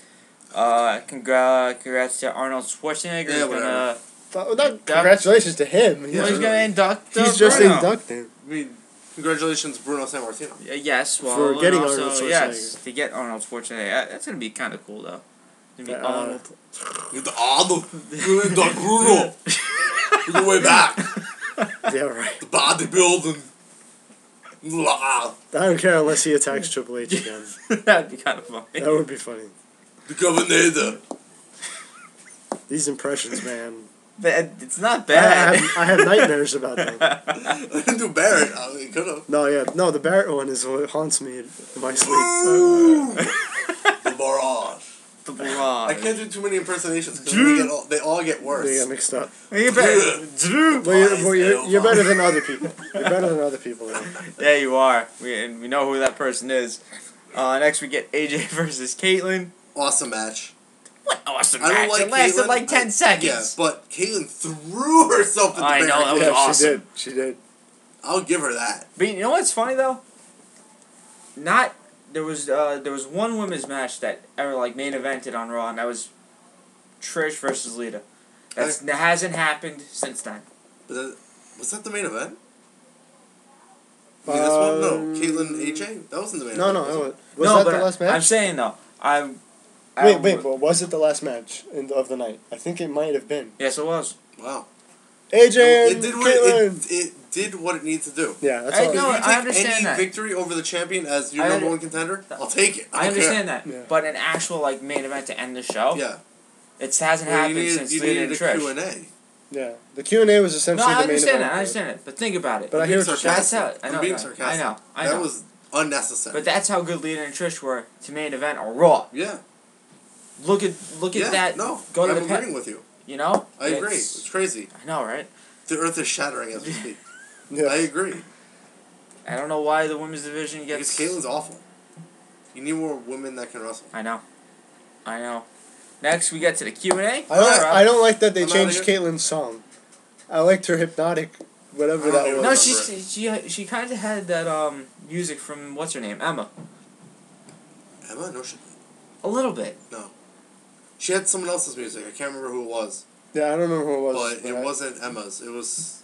Speaker 3: Congrats to Arnold Schwarzenegger.
Speaker 5: Yeah,
Speaker 3: He's
Speaker 5: whatever.
Speaker 3: gonna.
Speaker 4: Well, not congratulations to him.
Speaker 5: Yeah.
Speaker 3: He's gonna induct.
Speaker 4: He's just
Speaker 3: Bruno.
Speaker 4: inducted.
Speaker 5: I mean, congratulations, Bruno Sammartino.
Speaker 3: Yes, well,
Speaker 4: For
Speaker 3: and
Speaker 4: getting
Speaker 3: also,
Speaker 4: Arnold
Speaker 3: yes,
Speaker 4: Schwarzenegger.
Speaker 3: to get Arnold Schwarzenegger. That's gonna be kind of cool though. It's gonna be Arnold.
Speaker 5: You're the Arnold. You're the Bruno. You're the way back.
Speaker 4: Yeah, right.
Speaker 5: The bodybuilding. Blah.
Speaker 4: I don't care unless he attacks Triple H again.
Speaker 3: That'd be kind of funny.
Speaker 4: That would be funny.
Speaker 5: The Governor.
Speaker 4: These impressions, man.
Speaker 3: It's not bad.
Speaker 4: I have nightmares about them.
Speaker 5: I didn't do Barrett. I mean, could have.
Speaker 4: No, the Barrett one is what haunts me in my sleep.
Speaker 5: The barrage.
Speaker 3: The barrage.
Speaker 5: I can't do too many impersonations because they all get worse.
Speaker 4: They get mixed up.
Speaker 3: You better, Drew.
Speaker 4: Well, you're better than other people. You're better than other people. Though.
Speaker 3: Yeah, you are. We know who that person is. Next we get AJ versus Caitlyn.
Speaker 5: Awesome match.
Speaker 3: What awesome
Speaker 5: I don't
Speaker 3: match?
Speaker 5: like
Speaker 3: It lasted
Speaker 5: Caitlyn.
Speaker 3: like 10 seconds.
Speaker 5: Yeah, but Caitlyn threw herself at the
Speaker 3: I know, that was
Speaker 4: Yeah,
Speaker 3: awesome.
Speaker 4: She did.
Speaker 5: I'll give her that.
Speaker 3: But you know what's funny though? There was one women's match that ever like main evented on Raw, and that was Trish versus Lita. That hasn't happened since then.
Speaker 5: But was that the main event? I mean, this one? No. Caitlyn AJ? That wasn't the main event.
Speaker 4: Was
Speaker 3: No,
Speaker 4: that
Speaker 3: but
Speaker 4: the last match?
Speaker 3: I'm saying though,
Speaker 4: Wait, but was it the last match of the night? I think it might have been.
Speaker 3: Yes, it was.
Speaker 5: Wow.
Speaker 4: AJ
Speaker 5: It
Speaker 4: and
Speaker 5: did
Speaker 4: Caitlyn.
Speaker 5: it did what it needed to do.
Speaker 4: Yeah, that's
Speaker 3: I
Speaker 4: all.
Speaker 3: know.
Speaker 5: If you take
Speaker 3: understand
Speaker 5: any
Speaker 3: that.
Speaker 5: victory over the champion as your
Speaker 3: I
Speaker 5: number
Speaker 3: under-
Speaker 5: one contender, I'll take it.
Speaker 3: I
Speaker 5: don't care.
Speaker 3: understand that,
Speaker 4: Yeah.
Speaker 3: but an actual like main event to end the show,
Speaker 5: Yeah.
Speaker 3: it hasn't
Speaker 5: Well,
Speaker 3: happened since
Speaker 5: you
Speaker 3: Lita
Speaker 5: needed
Speaker 3: and
Speaker 5: a
Speaker 3: Trish.
Speaker 5: Q&A.
Speaker 4: Yeah, the Q&A was
Speaker 3: No,
Speaker 4: essentially
Speaker 3: I
Speaker 4: the main
Speaker 3: understand
Speaker 4: event.
Speaker 3: that. I understand it, but think about it.
Speaker 4: But I hear what you're saying.
Speaker 3: That's how I know.
Speaker 5: I'm being
Speaker 3: I
Speaker 5: sarcastic.
Speaker 3: know. I
Speaker 5: That
Speaker 3: know.
Speaker 5: was unnecessary.
Speaker 3: But that's how good Lita and Trish were to main event or Raw.
Speaker 5: Yeah.
Speaker 3: Look at that.
Speaker 5: No,
Speaker 3: Go to
Speaker 5: I'm
Speaker 3: the
Speaker 5: agreeing with you.
Speaker 3: You know.
Speaker 5: I agree. It's crazy.
Speaker 3: I know, right?
Speaker 5: The earth is shattering as we speak.
Speaker 4: Yeah.
Speaker 5: I agree.
Speaker 3: I don't know why the women's division
Speaker 5: Because
Speaker 3: gets.
Speaker 5: Caitlin's awful. You need more women that can wrestle.
Speaker 3: I know. Next, we get to the Q&A.
Speaker 4: I don't like that they
Speaker 5: I'm
Speaker 4: changed
Speaker 5: outta
Speaker 4: Caitlyn's song. I liked her hypnotic, whatever
Speaker 5: I
Speaker 4: that
Speaker 5: don't
Speaker 4: was.
Speaker 3: No,
Speaker 5: remember
Speaker 3: she kind of had that music from what's her name, Emma.
Speaker 5: Emma? No, she...
Speaker 3: A little bit.
Speaker 5: No. She had someone else's music. I can't remember who it was.
Speaker 4: Yeah, I don't remember who it was.
Speaker 5: But it wasn't Emma's. It was...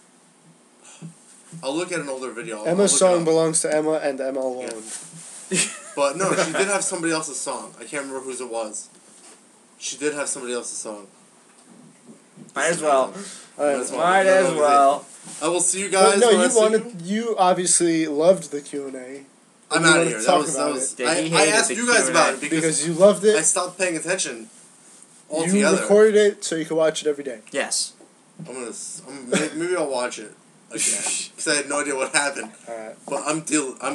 Speaker 5: I'll look at an older video.
Speaker 4: Emma's
Speaker 5: I'll
Speaker 4: song
Speaker 5: look it up.
Speaker 4: belongs to Emma and Emma alone.
Speaker 5: Yeah. But no, she did have somebody else's song. I can't remember whose it was. She did have somebody else's song.
Speaker 3: Might as well. Might
Speaker 5: No,
Speaker 3: as well.
Speaker 5: I will see you guys.
Speaker 4: No,
Speaker 5: when I
Speaker 4: you
Speaker 5: see
Speaker 4: wanted. You obviously loved the Q&A.
Speaker 5: I'm
Speaker 4: you
Speaker 5: out of
Speaker 4: wanted
Speaker 5: here.
Speaker 4: to
Speaker 5: That
Speaker 4: talk
Speaker 5: was.
Speaker 4: about
Speaker 5: That was.
Speaker 3: it. Yeah, he
Speaker 5: I
Speaker 3: hated
Speaker 5: asked
Speaker 3: the
Speaker 5: you guys
Speaker 3: Q&A.
Speaker 5: about it
Speaker 4: Because you loved
Speaker 5: I
Speaker 4: it.
Speaker 5: stopped paying attention
Speaker 4: You
Speaker 5: altogether.
Speaker 4: recorded it so you could watch it every day.
Speaker 3: Yes.
Speaker 5: Maybe I'll watch it again because I had no idea what happened.
Speaker 4: All right.
Speaker 5: But I'm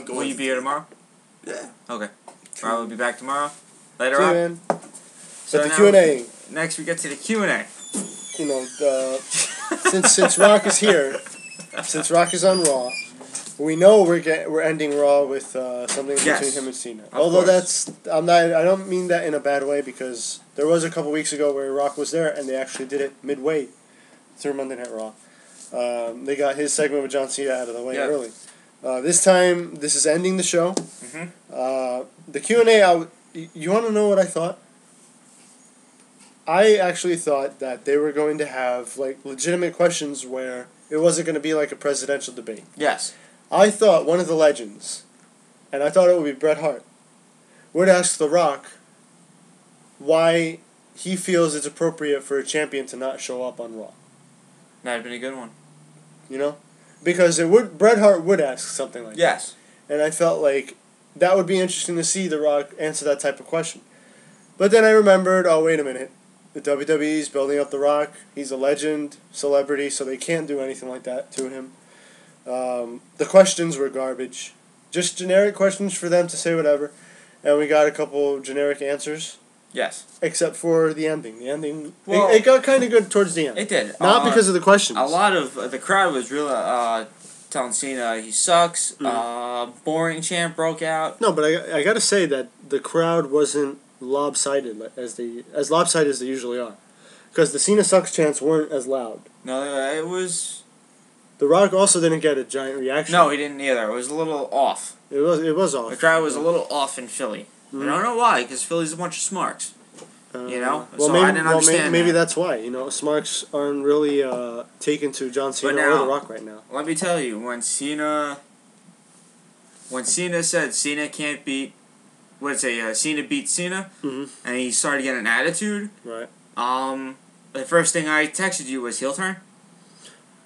Speaker 5: going.
Speaker 3: Will you be here tomorrow?
Speaker 5: Yeah.
Speaker 3: Okay. Rob will be back tomorrow. Later
Speaker 4: See you,
Speaker 3: on.
Speaker 4: man.
Speaker 3: So
Speaker 4: But the
Speaker 3: now-
Speaker 4: Q&A,
Speaker 3: Next, we get to the Q&A.
Speaker 4: you know, since Rock is here, since Rock is on Raw, we know we're ending Raw with something
Speaker 3: Yes.
Speaker 4: between him and Cena.
Speaker 3: Of
Speaker 4: Although
Speaker 3: course.
Speaker 4: I don't mean that in a bad way because there was a couple weeks ago where Rock was there and they actually did it midway through Monday Night Raw. They got his segment with John Cena out of the way early. This time, this is ending the show.
Speaker 3: Mm-hmm.
Speaker 4: The Q&A, you want to know what I thought? I actually thought that they were going to have like legitimate questions where it wasn't going to be like a presidential debate.
Speaker 3: Yes.
Speaker 4: I thought one of the legends, and I thought it would be Bret Hart, would ask The Rock why he feels it's appropriate for a champion to not show up on Raw.
Speaker 3: That'd have been a good one.
Speaker 4: You know? Because Bret Hart would ask something like that.
Speaker 3: Yes.
Speaker 4: And I felt like that would be interesting to see The Rock answer that type of question. But then I remembered, oh, wait a minute. The WWE's building up The Rock. He's a legend, celebrity, so they can't do anything like that to him. The questions were garbage. Just generic questions for them to say whatever. And we got a couple generic answers.
Speaker 3: Yes.
Speaker 4: Except for the ending. The ending,
Speaker 3: Well,
Speaker 4: it got kind of good towards the end.
Speaker 3: It did.
Speaker 4: Not because of the questions.
Speaker 3: A lot of the crowd was really telling Cena he sucks. Boring chant broke out.
Speaker 4: No, but I got to say that the crowd wasn't lopsided as lopsided as they usually are, because the Cena sucks chants weren't as loud.
Speaker 3: No, it was.
Speaker 4: The Rock also didn't get a giant reaction.
Speaker 3: No, he didn't either. It was a little off.
Speaker 4: It was off.
Speaker 3: The crowd was a little off in Philly. I don't know why, because Philly's a bunch of smarks. You know,
Speaker 4: Well,
Speaker 3: so
Speaker 4: maybe,
Speaker 3: I didn't understand.
Speaker 4: maybe
Speaker 3: that.
Speaker 4: that's why. You know, smarks aren't really taken to John Cena or The Rock right now.
Speaker 3: Let me tell you, when Cena said Cena can't beat, Cena beat Cena, and he started getting an attitude.
Speaker 4: Right.
Speaker 3: The first thing I texted you was heel turn.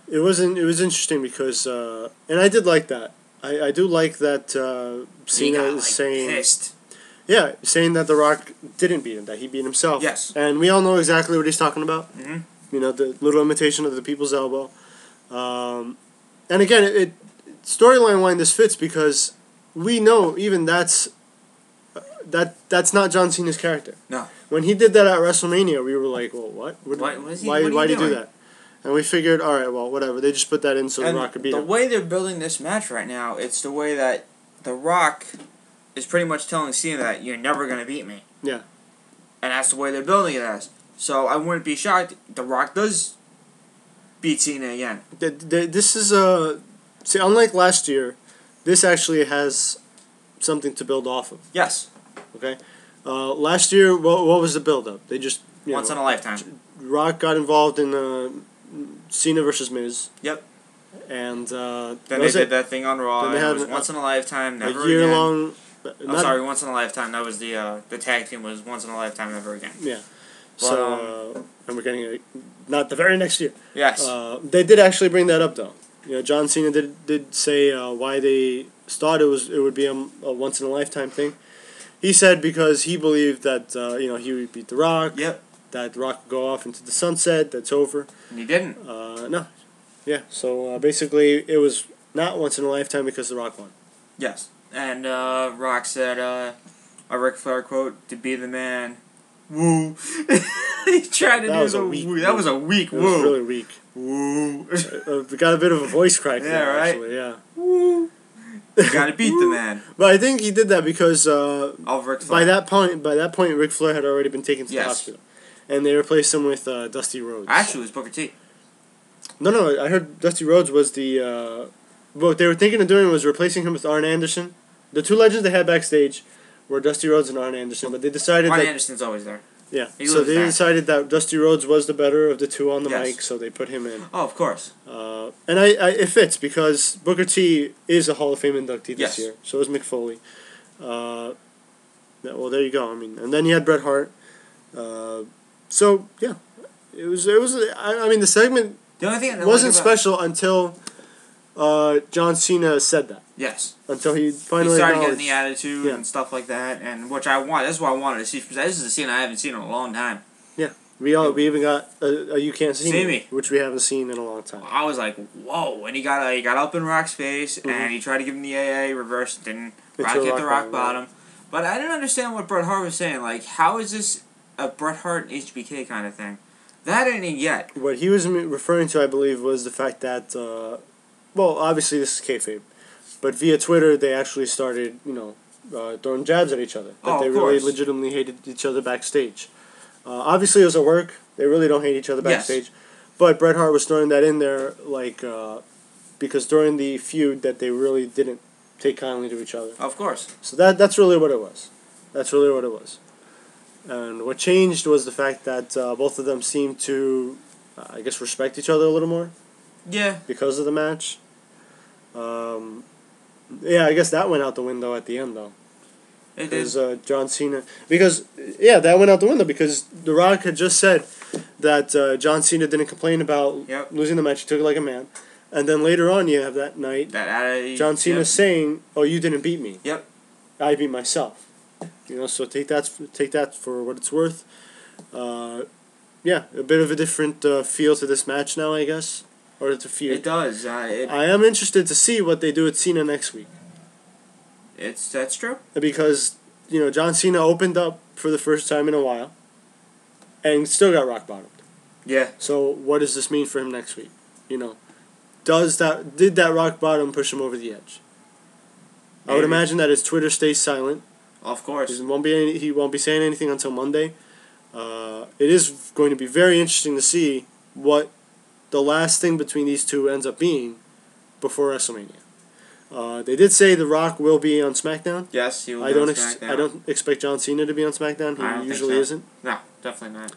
Speaker 4: It was interesting because, and I did like that. I do like that Cena is saying.
Speaker 3: Pissed.
Speaker 4: Yeah, saying that The Rock didn't beat him, that he beat himself.
Speaker 3: Yes.
Speaker 4: And we all know exactly what he's talking about.
Speaker 3: Mm-hmm.
Speaker 4: You know, the little imitation of the people's elbow. And again, it storyline-wise, this fits because we know even that's not John Cena's character.
Speaker 3: No.
Speaker 4: When he did that at WrestleMania, we were like, well, what?
Speaker 3: Why did he
Speaker 4: do
Speaker 3: doing?
Speaker 4: that? And we figured, all right, well, whatever. They just put that in so The Rock could beat
Speaker 3: the
Speaker 4: him.
Speaker 3: way they're building this match right now, it's the way that The Rock is pretty much telling Cena that you're never going to beat me.
Speaker 4: Yeah.
Speaker 3: And that's the way they're building it as. So I wouldn't be shocked. The Rock does beat Cena again.
Speaker 4: This is see, unlike last year, this actually has something to build off of.
Speaker 3: Yes.
Speaker 4: Okay. Last year, what was the build up? They just
Speaker 3: Once in a lifetime.
Speaker 4: Rock got involved in Cena versus Miz.
Speaker 3: Yep.
Speaker 4: And
Speaker 3: then they did that thing on Raw.
Speaker 4: Then
Speaker 3: It was once in a lifetime, never
Speaker 4: a year
Speaker 3: again.
Speaker 4: long.
Speaker 3: I'm sorry, once in a lifetime. That was the tag team was once in a lifetime, never again.
Speaker 4: Yeah.
Speaker 3: But,
Speaker 4: So and we're getting not the very next year.
Speaker 3: Yes.
Speaker 4: They did actually bring that up though. John Cena did say why they thought it would be a once in a lifetime thing. He said because he believed that he would beat The Rock.
Speaker 3: Yep.
Speaker 4: That The Rock would go off into the sunset. That's over.
Speaker 3: And he didn't.
Speaker 4: No. Yeah. So basically, it was not once in a lifetime because The Rock won.
Speaker 3: Yes. And Rock said a Ric Flair quote: "To be the man." Woo. He tried to do the woo. That was a weak woo.
Speaker 4: It was really weak.
Speaker 3: Woo.
Speaker 4: We got a bit of a voice crack
Speaker 3: Yeah,
Speaker 4: there,
Speaker 3: right?
Speaker 4: actually. Yeah.
Speaker 3: Woo. You gotta beat the man.
Speaker 4: But I think he did that because
Speaker 3: Of Ric Flair.
Speaker 4: by that point, Ric Flair had already been taken to the hospital, and they replaced him with Dusty Rhodes.
Speaker 3: Actually, it was Booker T.
Speaker 4: No, I heard Dusty Rhodes was the. What they were thinking of doing was replacing him with Arn Anderson. The two legends they had backstage were Dusty Rhodes and Arn Anderson, but they decided
Speaker 3: Arn
Speaker 4: that
Speaker 3: Anderson's always there.
Speaker 4: yeah,
Speaker 3: He
Speaker 4: so
Speaker 3: lives
Speaker 4: they
Speaker 3: there.
Speaker 4: decided that Dusty Rhodes was the better of the two on the
Speaker 3: Yes.
Speaker 4: mic, so they put him in.
Speaker 3: Oh, of course.
Speaker 4: And it fits because Booker T is a Hall of Fame inductee this
Speaker 3: Yes.
Speaker 4: year. So is Mick Foley. Well, there you go. I mean, and then you had Bret Hart. So yeah, it was. I mean, the segment
Speaker 3: The only thing I don't
Speaker 4: wasn't
Speaker 3: like about-
Speaker 4: special until John Cena said that.
Speaker 3: Yes.
Speaker 4: Until he
Speaker 3: He
Speaker 4: finally
Speaker 3: started getting
Speaker 4: acknowledged.
Speaker 3: the attitude
Speaker 4: Yeah.
Speaker 3: and stuff like that, and which I want. That's what I wanted to see. This is a scene I haven't seen in a long time.
Speaker 4: We even got a You Can't See
Speaker 3: Me.
Speaker 4: which we haven't seen in a long time.
Speaker 3: I was like, whoa! And he got up in Rock's face, and he tried to give him the AA reverse, didn't. Rock
Speaker 4: Into a
Speaker 3: hit the rock
Speaker 4: bottom,
Speaker 3: bottom. But I didn't understand what Bret Hart was saying. Like, how is this a Bret Hart HBK kind of thing? That ain't it yet.
Speaker 4: What he was referring to, I believe, was the fact that, well, obviously this is kayfabe, but via Twitter they actually started, throwing jabs at each other. That they really legitimately hated each other backstage. Obviously it was a work. They really don't hate each other backstage. Yes. But Bret Hart was throwing that in there, because during the feud that they really didn't take kindly to each other.
Speaker 3: Of course.
Speaker 4: So that's really what it was. That's really what it was. And what changed was the fact that both of them seemed to, I guess, respect each other a little more.
Speaker 3: Yeah.
Speaker 4: Because of the match. Yeah, I guess that went out the window at the end, though.
Speaker 3: It did.
Speaker 4: Because John Cena... that went out the window because The Rock had just said that John Cena didn't complain about losing the match. He took it like a man. And then later on, you have that night, John Cena saying, "Oh, you didn't beat me.
Speaker 3: Yep.
Speaker 4: I beat myself." So take that for what it's worth. A bit of a different feel to this match now, I guess, or to feud.
Speaker 3: It does.
Speaker 4: I am interested to see what they do with Cena next week.
Speaker 3: That's true.
Speaker 4: Because John Cena opened up for the first time in a while, and still got rock bottomed.
Speaker 3: Yeah.
Speaker 4: So what does this mean for him next week? Did that rock bottom push him over the edge? Maybe. I would imagine that his Twitter stays silent.
Speaker 3: Of course.
Speaker 4: He won't be saying anything until Monday. It is going to be very interesting to see what the last thing between these two ends up being before WrestleMania. They did say The Rock will be on SmackDown.
Speaker 3: Yes, he will be on SmackDown.
Speaker 4: I don't expect John Cena to be on SmackDown. He usually isn't.
Speaker 3: No, definitely not.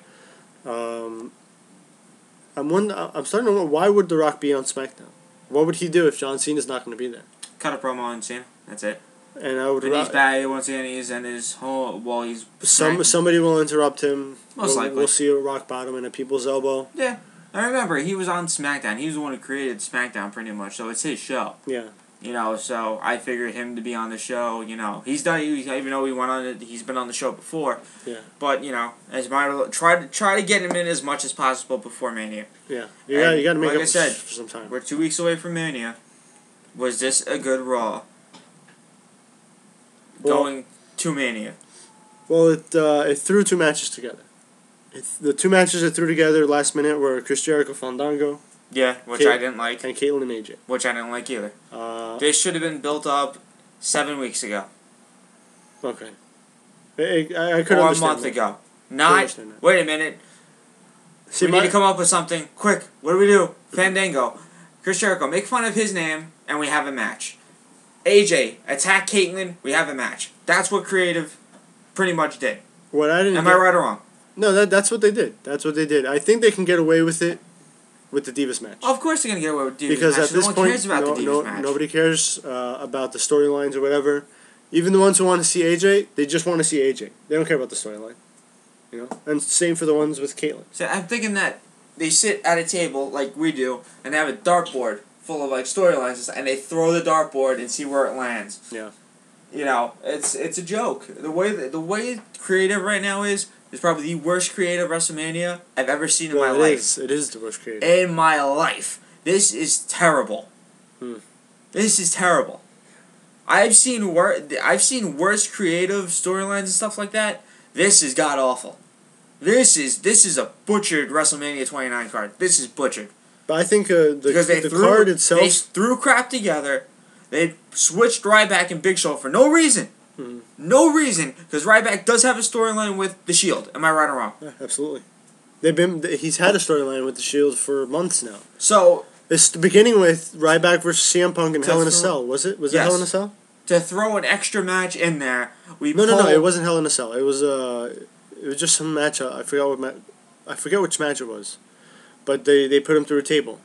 Speaker 4: I'm starting to wonder, why would The Rock be on SmackDown? What would he do if John Cena's not going to be there?
Speaker 3: Cut a promo on Cena. That's it.
Speaker 4: And I would.
Speaker 3: And he's back once again. He's in his home while he's.
Speaker 4: Somebody will interrupt him.
Speaker 3: Most likely.
Speaker 4: We'll see a rock bottom and a people's elbow.
Speaker 3: Yeah, I remember he was on SmackDown. He was the one who created SmackDown, pretty much. So it's his show.
Speaker 4: Yeah.
Speaker 3: So I figured him to be on the show. He's done. Even though he went on it, he's been on the show before.
Speaker 4: Yeah.
Speaker 3: But as try to get him in as much as possible before Mania.
Speaker 4: Yeah. You got to make
Speaker 3: like
Speaker 4: up
Speaker 3: I said,
Speaker 4: for some time.
Speaker 3: We're 2 weeks away from Mania. Was this a good Raw? Going to Mania.
Speaker 4: Well, it threw two matches together. The two matches it threw together last minute were Chris Jericho Fandango.
Speaker 3: Yeah, which I didn't like.
Speaker 4: And Caitlyn and AJ.
Speaker 3: Which I didn't like either. This should have been built up 7 weeks ago.
Speaker 4: Okay. I could
Speaker 3: or
Speaker 4: understand
Speaker 3: a month ago. Not. Wait a minute.
Speaker 4: See,
Speaker 3: We need to come up with something. Quick. What do? Fandango. Chris Jericho, make fun of his name, and we have a match. AJ, attack Caitlyn, we have a match. That's what creative pretty much did.
Speaker 4: What I didn't.
Speaker 3: Am I right or wrong?
Speaker 4: No, that's what they did. That's what they did. I think they can get away with it with the Divas match.
Speaker 3: Of course they're gonna get away with Divas
Speaker 4: because
Speaker 3: match.
Speaker 4: at this
Speaker 3: No one
Speaker 4: point,
Speaker 3: cares about the Divas match.
Speaker 4: nobody cares about the storylines or whatever. Even the ones who want to see AJ, they just want to see AJ. They don't care about the storyline. You know, and same for the ones with Caitlyn.
Speaker 3: So I'm thinking that they sit at a table like we do, and they have a dartboard full of like storylines, and they throw the dartboard and see where it lands.
Speaker 4: Yeah.
Speaker 3: You know, it's a joke. The way creative right now is probably the worst creative WrestleMania I've ever seen in my life.
Speaker 4: It is the worst creative.
Speaker 3: In my life, this is terrible. This is terrible. I've seen worse creative storylines and stuff like that. This is god awful. This is a butchered WrestleMania 29 card. This is butchered.
Speaker 4: But I think the card itself.
Speaker 3: They threw crap together. They switched Ryback and Big Show for no reason. No reason, because Ryback does have a storyline with the Shield. Am I right or wrong?
Speaker 4: Yeah, absolutely. He's had a storyline with the Shield for months now.
Speaker 3: So
Speaker 4: it's beginning with Ryback versus CM Punk in Hell in a Cell. Was it? Was it Hell in a Cell?
Speaker 3: To throw an extra match in there,
Speaker 4: No. It wasn't Hell in a Cell. It was just some match. I forget which match it was, but they put him through a table.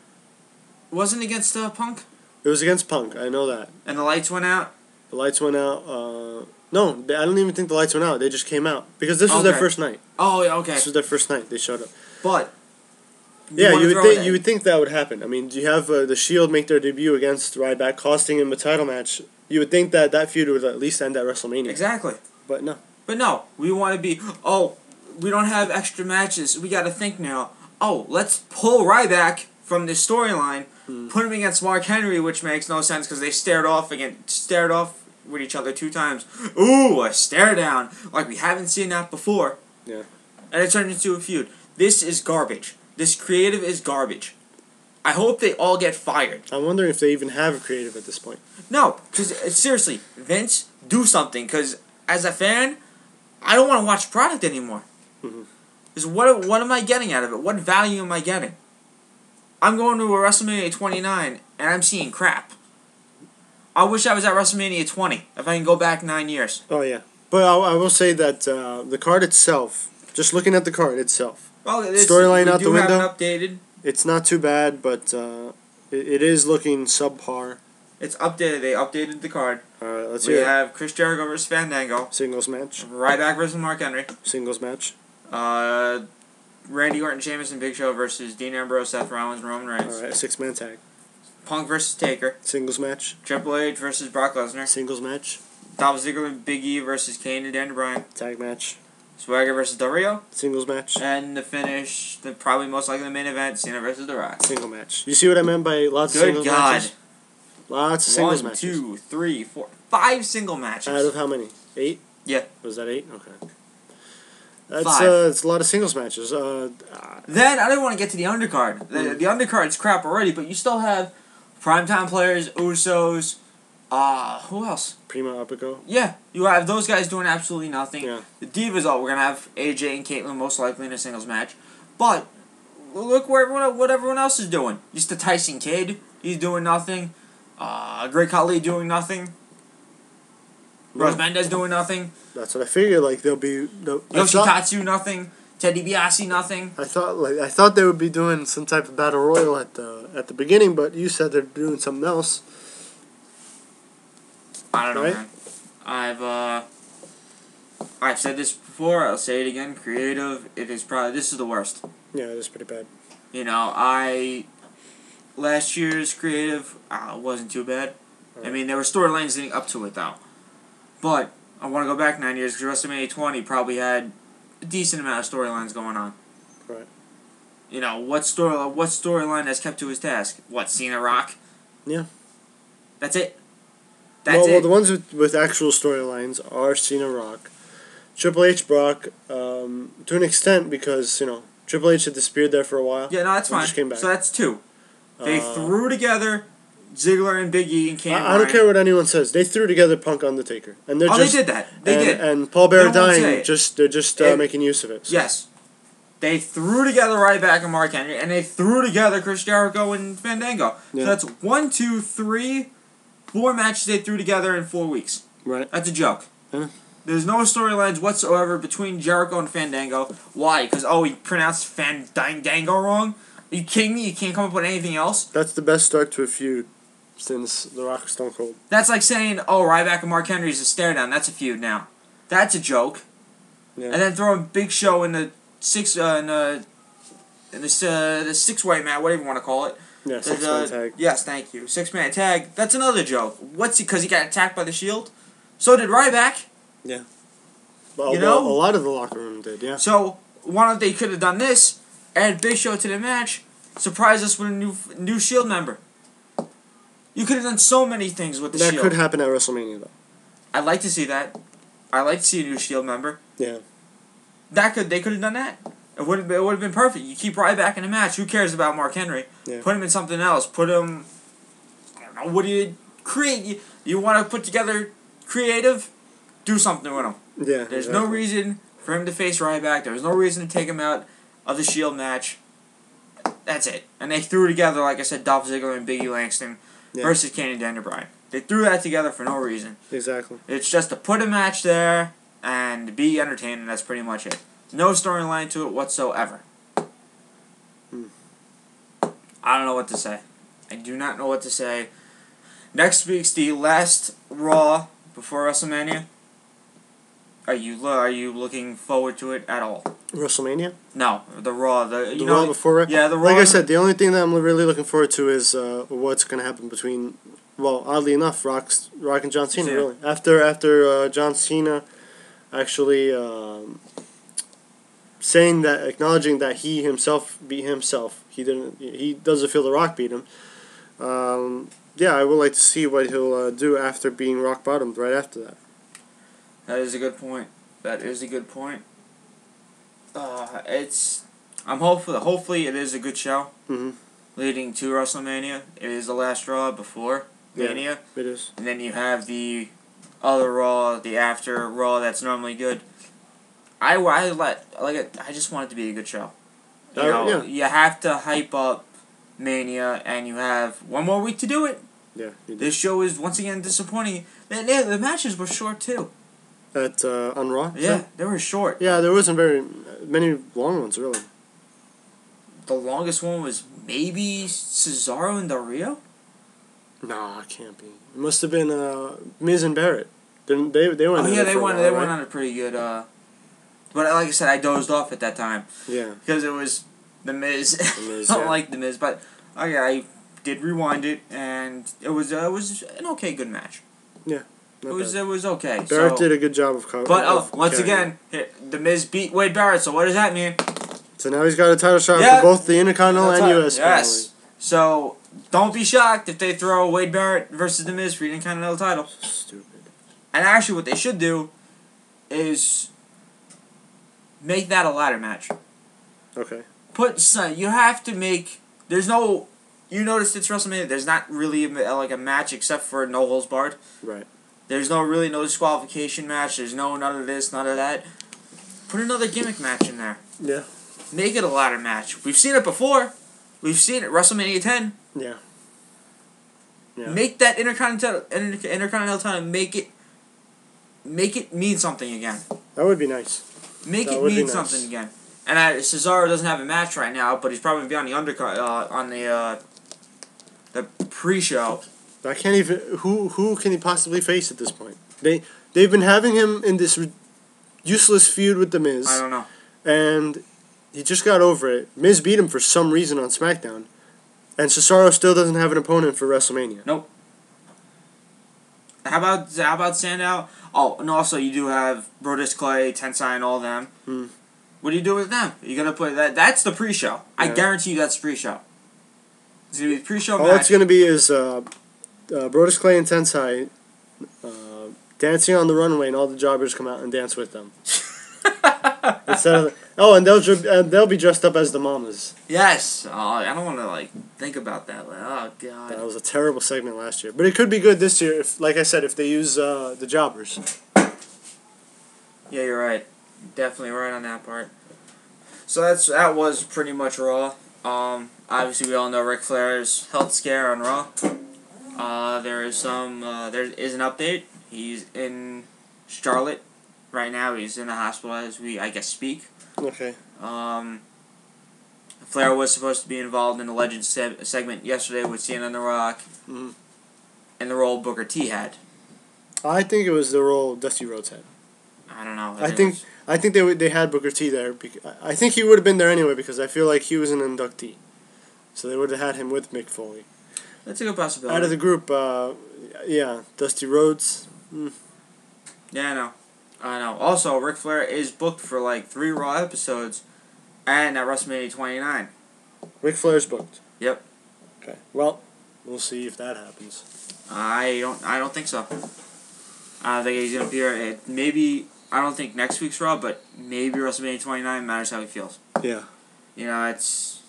Speaker 3: Wasn't against Punk.
Speaker 4: It was against Punk. I know that.
Speaker 3: And the lights went out.
Speaker 4: The lights went out. No, I don't even think the lights went out. They just came out because this was their first night.
Speaker 3: Oh, yeah, okay.
Speaker 4: This was their first night. They showed up.
Speaker 3: But
Speaker 4: you would think that would happen. I mean, you have the Shield make their debut against Ryback, costing him a title match. You would think that feud would at least end at WrestleMania.
Speaker 3: Exactly.
Speaker 4: But no.
Speaker 3: But no, we want to be. Oh, we don't have extra matches. We got to think now. Oh, let's pull Ryback from this storyline. Put him against Mark Henry, which makes no sense because they stared off with each other 2 times. Ooh, a stare down. Like we haven't seen that before.
Speaker 4: Yeah.
Speaker 3: And it turned into a feud. This is garbage. This creative is garbage. I hope they all get fired.
Speaker 4: I'm wondering if they even have a creative at this point.
Speaker 3: No, because seriously, Vince, do something. Because as a fan, I don't want to watch product anymore. Because what am I getting out of it? What value am I getting? I'm going to a WrestleMania 29 and I'm seeing crap. I wish I was at WrestleMania 20 if I can go back 9 years.
Speaker 4: Oh yeah, but I will say that the card itself, just looking at the card itself, storyline out the window.
Speaker 3: Updated.
Speaker 4: It's not too bad, but it is looking subpar.
Speaker 3: It's updated. They updated the card.
Speaker 4: All right, let's hear it.
Speaker 3: We have Chris Jericho versus Fandango.
Speaker 4: Singles match.
Speaker 3: Ryback versus Mark Henry.
Speaker 4: Singles match.
Speaker 3: Randy Orton, Sheamus, and Big Show versus Dean Ambrose, Seth Rollins, and Roman Reigns.
Speaker 4: All right, a 6-man tag.
Speaker 3: Punk versus Taker.
Speaker 4: Singles match.
Speaker 3: Triple H versus Brock Lesnar.
Speaker 4: Singles match.
Speaker 3: Dolph Ziggler and Big E versus Kane and Daniel Bryan.
Speaker 4: Tag match.
Speaker 3: Swagger versus Del Rio.
Speaker 4: Singles match.
Speaker 3: And the finish, probably most likely the main event, Cena versus The Rock.
Speaker 4: Single match. You see what I meant by lots of singles matches? Lots of singles matches. 1, 2,
Speaker 3: 3, 4, 5 single matches.
Speaker 4: Out of how many? 8?
Speaker 3: Yeah.
Speaker 4: Was that 8? Okay. That's
Speaker 3: 5.
Speaker 4: It's a lot of singles matches.
Speaker 3: Then I didn't want to get to the undercard. The undercard's crap already, but you still have primetime players, Usos, who else?
Speaker 4: Primo Apico.
Speaker 3: Yeah, you have those guys doing absolutely nothing.
Speaker 4: Yeah.
Speaker 3: The Divas, we're gonna have AJ and Caitlyn most likely in a singles match, but look what everyone else is doing. Just the Tyson Kidd, he's doing nothing. Great Khali doing nothing. Rose Mendez doing nothing.
Speaker 4: That's what I figured. Like they'll be
Speaker 3: Yoshitatsu nothing. Teddy DiBiase nothing.
Speaker 4: I thought they would be doing some type of battle royal at the beginning, but you said they're doing something else.
Speaker 3: I don't know,
Speaker 4: right?
Speaker 3: Man. I've said this before. I'll say it again. Creative. This is the worst.
Speaker 4: Yeah, it is pretty bad.
Speaker 3: You know, last year's creative wasn't too bad. Right. I mean, there were storylines leading up to it though. But I want to go back 9 years because WrestleMania 20 probably had a decent amount of storylines going on.
Speaker 4: Right.
Speaker 3: You know, what storyline has kept to his task? What, Cena Rock?
Speaker 4: Yeah.
Speaker 3: That's it.
Speaker 4: Well, the ones with actual storylines are Cena Rock, Triple H Brock, to an extent because, you know, Triple H had disappeared there for a while.
Speaker 3: Yeah, no, that's fine.
Speaker 4: Just came back.
Speaker 3: So that's 2. They threw together Ziggler and Big E and Kane.
Speaker 4: I don't care what anyone says. They threw together Punk Undertaker, and they're
Speaker 3: they did that. They did.
Speaker 4: And Paul Bearer
Speaker 3: No one say
Speaker 4: dying.
Speaker 3: it.
Speaker 4: They're just making use of it. So.
Speaker 3: Yes. They threw together Ryback and Mark Henry, and they threw together Chris Jericho and Fandango.
Speaker 4: Yeah.
Speaker 3: So that's 1, 2, 3, 4 matches they threw together in 4 weeks.
Speaker 4: Right.
Speaker 3: That's a joke.
Speaker 4: Yeah.
Speaker 3: There's no storylines whatsoever between Jericho and Fandango. Why? Because, he pronounced Fandango wrong? Are you kidding me? You can't come up with anything else?
Speaker 4: That's the best start to a feud since The Rock Stone Cold.
Speaker 3: That's like saying, Ryback and Mark Henry is a stare down. That's a feud now. That's a joke.
Speaker 4: Yeah.
Speaker 3: And then throwing Big Show in the the 6-way match, whatever you want to call it.
Speaker 4: Yeah, 6-man tag.
Speaker 3: Yes, thank you. 6-man tag. That's another joke. Because he got attacked by the Shield? So did Ryback.
Speaker 4: Yeah. Well,
Speaker 3: You know?
Speaker 4: a lot of the locker room did, yeah.
Speaker 3: So, they could have done this, add Big Show to the match, surprise us with a new Shield member. You could have done so many things with the Shield.
Speaker 4: That could happen at WrestleMania, though.
Speaker 3: I'd like to see that. I'd like to see a new Shield member.
Speaker 4: Yeah.
Speaker 3: They could have done that. It would have been perfect. You keep Ryback in the match. Who cares about Mark Henry?
Speaker 4: Yeah.
Speaker 3: Put him in something else. Put him. I don't know. What do you create? You want to put together creative? Do something with him.
Speaker 4: Yeah.
Speaker 3: There's no reason for him to face Ryback. There's no reason to take him out of the Shield match. That's it. And they threw together, like I said, Dolph Ziggler and Big E Langston versus Kane and Daniel Bryan. They threw that together for no reason.
Speaker 4: Exactly.
Speaker 3: It's just to put a match there and be entertaining. That's pretty much it. No storyline to it whatsoever. I don't know what to say. I do not know what to say. Next week's the last Raw before WrestleMania. Are you looking forward to it at all?
Speaker 4: WrestleMania?
Speaker 3: No, the Raw.
Speaker 4: The Raw before?
Speaker 3: Yeah, the Raw.
Speaker 4: Like I said, the only thing that I'm really looking forward to is what's going to happen between, well, oddly enough, Rock and John Cena,
Speaker 3: Yeah.
Speaker 4: really. After John Cena actually acknowledging that he himself beat himself. He doesn't feel The Rock beat him. Yeah, I would like to see what he'll do after being rock bottomed right after that.
Speaker 3: That is a good point. I'm hopeful. Hopefully, it is a good show.
Speaker 4: Mm-hmm.
Speaker 3: Leading to WrestleMania. It is the last Raw before Mania.
Speaker 4: Yeah, it is.
Speaker 3: And then you have the other Raw, the after Raw that's normally good. I just want it to be a good show. You have to hype up Mania, and you have one more week to do it.
Speaker 4: Yeah.
Speaker 3: This show is once again disappointing. The matches were short too.
Speaker 4: On Raw?
Speaker 3: Yeah,
Speaker 4: So?
Speaker 3: they were short.
Speaker 4: Yeah, there wasn't very many long ones, really.
Speaker 3: The longest one was maybe Cesaro and Del Rio.
Speaker 4: No, it can't be. It must have been Miz and Barrett. They went.
Speaker 3: Oh yeah, they
Speaker 4: won.
Speaker 3: went on a pretty good. But like I said, I dozed off at that time.
Speaker 4: Yeah.
Speaker 3: Because it was The Miz.
Speaker 4: Miz,
Speaker 3: I don't
Speaker 4: yeah.
Speaker 3: like The Miz, but I did rewind it, and it was an okay, good match.
Speaker 4: Yeah.
Speaker 3: It was okay.
Speaker 4: Barrett did a good job of covering.
Speaker 3: But once again, The Miz beat Wade Barrett. So what does that mean?
Speaker 4: So now he's got a title shot for both the Intercontinental and U.S.
Speaker 3: Yes. So don't be shocked if they throw Wade Barrett versus The Miz for the Intercontinental title.
Speaker 4: Stupid.
Speaker 3: And actually, what they should do is make that a ladder match.
Speaker 4: Okay.
Speaker 3: You have to make. There's no. You noticed it's WrestleMania. There's not really a match except for no holds barred.
Speaker 4: Right.
Speaker 3: There's no disqualification match. There's none of this, none of that. Put another gimmick match in there.
Speaker 4: Yeah.
Speaker 3: Make it a ladder match. We've seen it before. We've seen it WrestleMania 10.
Speaker 4: Yeah. Yeah.
Speaker 3: Make that Intercontinental title. Make it mean something again.
Speaker 4: That would be nice.
Speaker 3: Make
Speaker 4: That
Speaker 3: it
Speaker 4: would be
Speaker 3: mean
Speaker 4: nice.
Speaker 3: something again. And Cesaro doesn't have a match right now, but he's probably gonna be on the undercard on the pre-show.
Speaker 4: I can't even. Who can he possibly face at this point? They've been having him in this useless feud with The Miz.
Speaker 3: I don't know.
Speaker 4: And he just got over it. Miz beat him for some reason on SmackDown. And Cesaro still doesn't have an opponent for WrestleMania.
Speaker 3: Nope. How about Sandow? Oh, and also you do have Brodus Clay, Tensai, and all them.
Speaker 4: Hmm.
Speaker 3: What do you do with them? You gonna put that? That's the pre-show.
Speaker 4: Yeah.
Speaker 3: I guarantee you that's pre-show. It's gonna be the pre-show
Speaker 4: All
Speaker 3: match.
Speaker 4: it's going to be is Brodus Clay and Tensai dancing on the runway, and all the jobbers come out and dance with them. Instead of and they'll be dressed up as the mamas.
Speaker 3: Yes. Oh, I don't want to like think about that. Like, oh god.
Speaker 4: That was a terrible segment last year, but it could be good this year if, like I said, if they use the jobbers.
Speaker 3: Yeah, you're right. Definitely right on that part. So that was pretty much Raw. Obviously we all know Ric Flair's health scare on Raw. There is an update. He's in Charlotte right now. He's in the hospital as I guess speak.
Speaker 4: Okay.
Speaker 3: Flair was supposed to be involved in the Legends segment yesterday with Cena and The Rock, and the role Booker T had.
Speaker 4: I think it was the role Dusty Rhodes had.
Speaker 3: I don't know.
Speaker 4: I think they had Booker T there. I think he would have been there anyway because I feel like he was an inductee, so they would have had him with Mick Foley.
Speaker 3: That's a good possibility.
Speaker 4: Out of the group, Dusty Rhodes.
Speaker 3: Yeah, I know. Also, Ric Flair is booked for like 3 Raw episodes, and at WrestleMania 29.
Speaker 4: Ric Flair's booked.
Speaker 3: Yep.
Speaker 4: Okay. Well, we'll see if that happens.
Speaker 3: I don't think so. I don't think he's gonna appear at maybe. I don't think next week's Raw, but maybe WrestleMania 29 matters how he feels.
Speaker 4: Yeah.
Speaker 3: You know, it's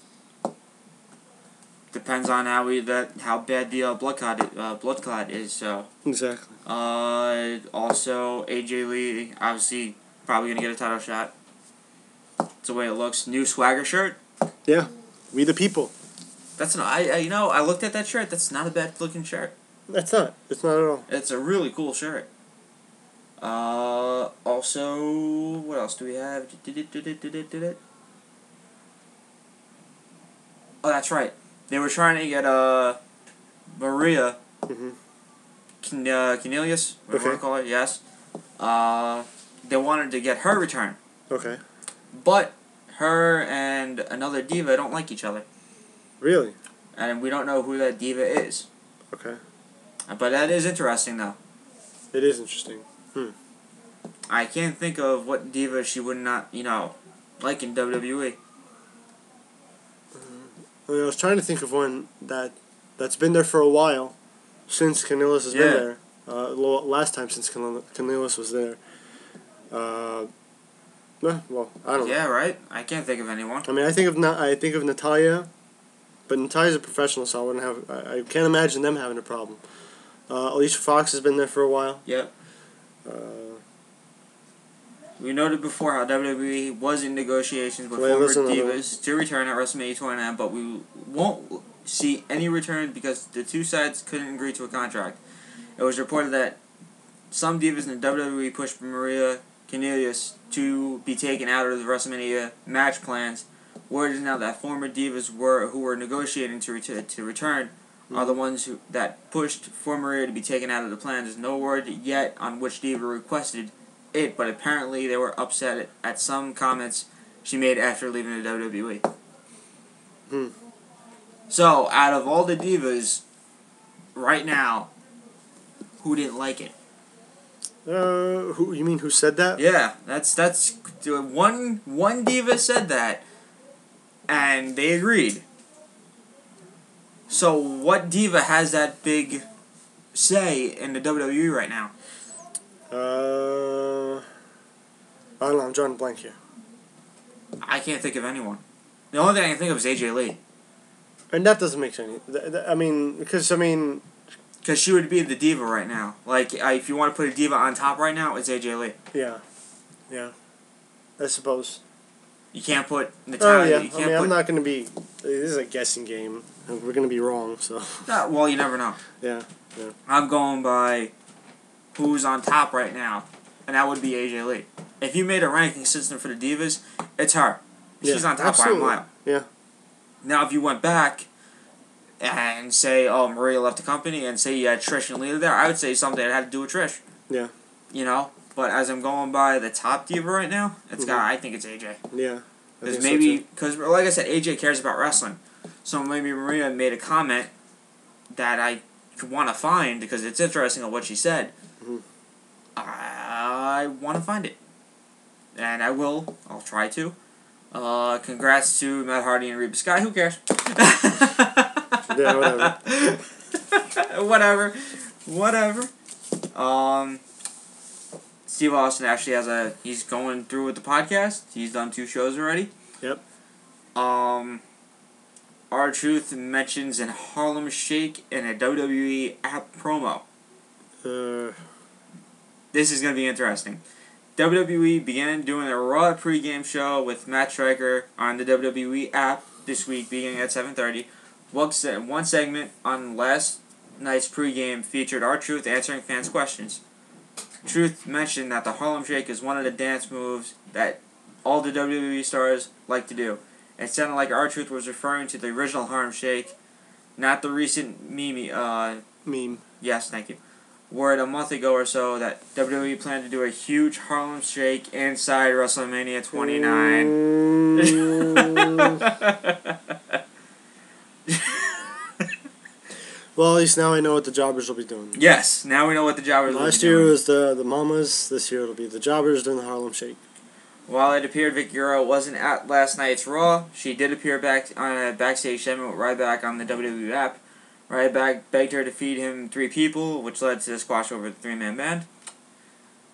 Speaker 3: depends on how bad the blood clot is. So
Speaker 4: exactly.
Speaker 3: Also AJ Lee obviously probably gonna get a title shot. That's the way it looks. New swagger shirt.
Speaker 4: Yeah, we the people.
Speaker 3: That's I looked at that shirt. That's not a bad looking shirt.
Speaker 4: That's not. It's not at all.
Speaker 3: It's a really cool shirt. Also, what else do we have? Oh, that's right. They were trying to get Maria Kanellis, whatever you want to call her. Yes. They wanted to get her return.
Speaker 4: Okay.
Speaker 3: But her and another diva don't like each other.
Speaker 4: Really?
Speaker 3: And we don't know who that diva is.
Speaker 4: Okay.
Speaker 3: But that is interesting, though.
Speaker 4: It is interesting.
Speaker 3: I can't think of what diva she would not, like in WWE.
Speaker 4: I was trying to think of one that's been there for a while, since Kanellis has been there. Last time since Kanellis was there. Well, I don't know.
Speaker 3: Yeah, right. I can't think of anyone.
Speaker 4: I mean, I think of Natalya, but Natalya's a professional, so I can't imagine them having a problem. Alicia Fox has been there for a while.
Speaker 3: Yep. We noted before how WWE was in negotiations with former divas to return at WrestleMania 29, but we won't see any return because the two sides couldn't agree to a contract. It was reported that some divas in the WWE pushed Maria Kanellis to be taken out of the WrestleMania match plans. Word is now that former divas who were negotiating to return are the ones that pushed for Maria to be taken out of the plans. There's no word yet on which diva requested it, but apparently they were upset at some comments she made after leaving the WWE. So, out of all the divas, right now, who didn't like it?
Speaker 4: Who you mean? Who said that?
Speaker 3: Yeah, that's one diva said that, and they agreed. So, what diva has that big say in the WWE right now?
Speaker 4: I don't know. I'm drawing a blank here.
Speaker 3: I can't think of anyone. The only thing I can think of is AJ Lee.
Speaker 4: And that doesn't make sense. Because
Speaker 3: she would be the diva right now. Like, if you want to put a diva on top right now, it's AJ Lee.
Speaker 4: Yeah. I suppose.
Speaker 3: You can't put Natalya.
Speaker 4: Oh yeah. I'm not going to be. This is a guessing game. We're going to be wrong. So.
Speaker 3: Well, you never know.
Speaker 4: Yeah.
Speaker 3: I'm going by who's on top right now, and that would be AJ Lee. If you made a ranking system for the divas, it's her. She's on top by a mile.
Speaker 4: Yeah.
Speaker 3: Now, if you went back and say, Maria left the company, and say you had Trish and Lita there, I would say something that had to do with Trish.
Speaker 4: Yeah.
Speaker 3: But as I'm going by the top diva right now, I think it's AJ.
Speaker 4: Yeah.
Speaker 3: Because like I said, AJ cares about wrestling. So maybe Maria made a comment that I want to find because it's interesting on what she said. I want to find it. And I will. I'll try to. Congrats to Matt Hardy and Reba Sky. Who cares?
Speaker 4: Yeah, whatever.
Speaker 3: Whatever. Steve Austin actually he's going through with the podcast. He's done 2 shows already.
Speaker 4: Yep.
Speaker 3: R-Truth mentions in Harlem Shake in a WWE app promo. This is going to be interesting. WWE began doing a Raw pregame show with Matt Striker on the WWE app this week, beginning at 7:30. One segment on last night's pregame featured R-Truth answering fans' questions. Truth mentioned that the Harlem Shake is one of the dance moves that all the WWE stars like to do. It sounded like R-Truth was referring to the original Harlem Shake, not the recent
Speaker 4: Meme.
Speaker 3: Yes, thank you. Word a month ago or so that WWE planned to do a huge Harlem Shake inside WrestleMania 29.
Speaker 4: Well, at least now I know what the jobbers will be doing.
Speaker 3: Yes, now we know what the jobbers will be doing.
Speaker 4: Last year was the Mamas. This year it'll be the jobbers doing the Harlem Shake.
Speaker 3: While it appeared Vicky Guerrero wasn't at last night's Raw, she did appear back on a backstage segment with Ryback on the WWE app. Ryback begged her to feed him 3 people, which led to the squash over the 3-man band.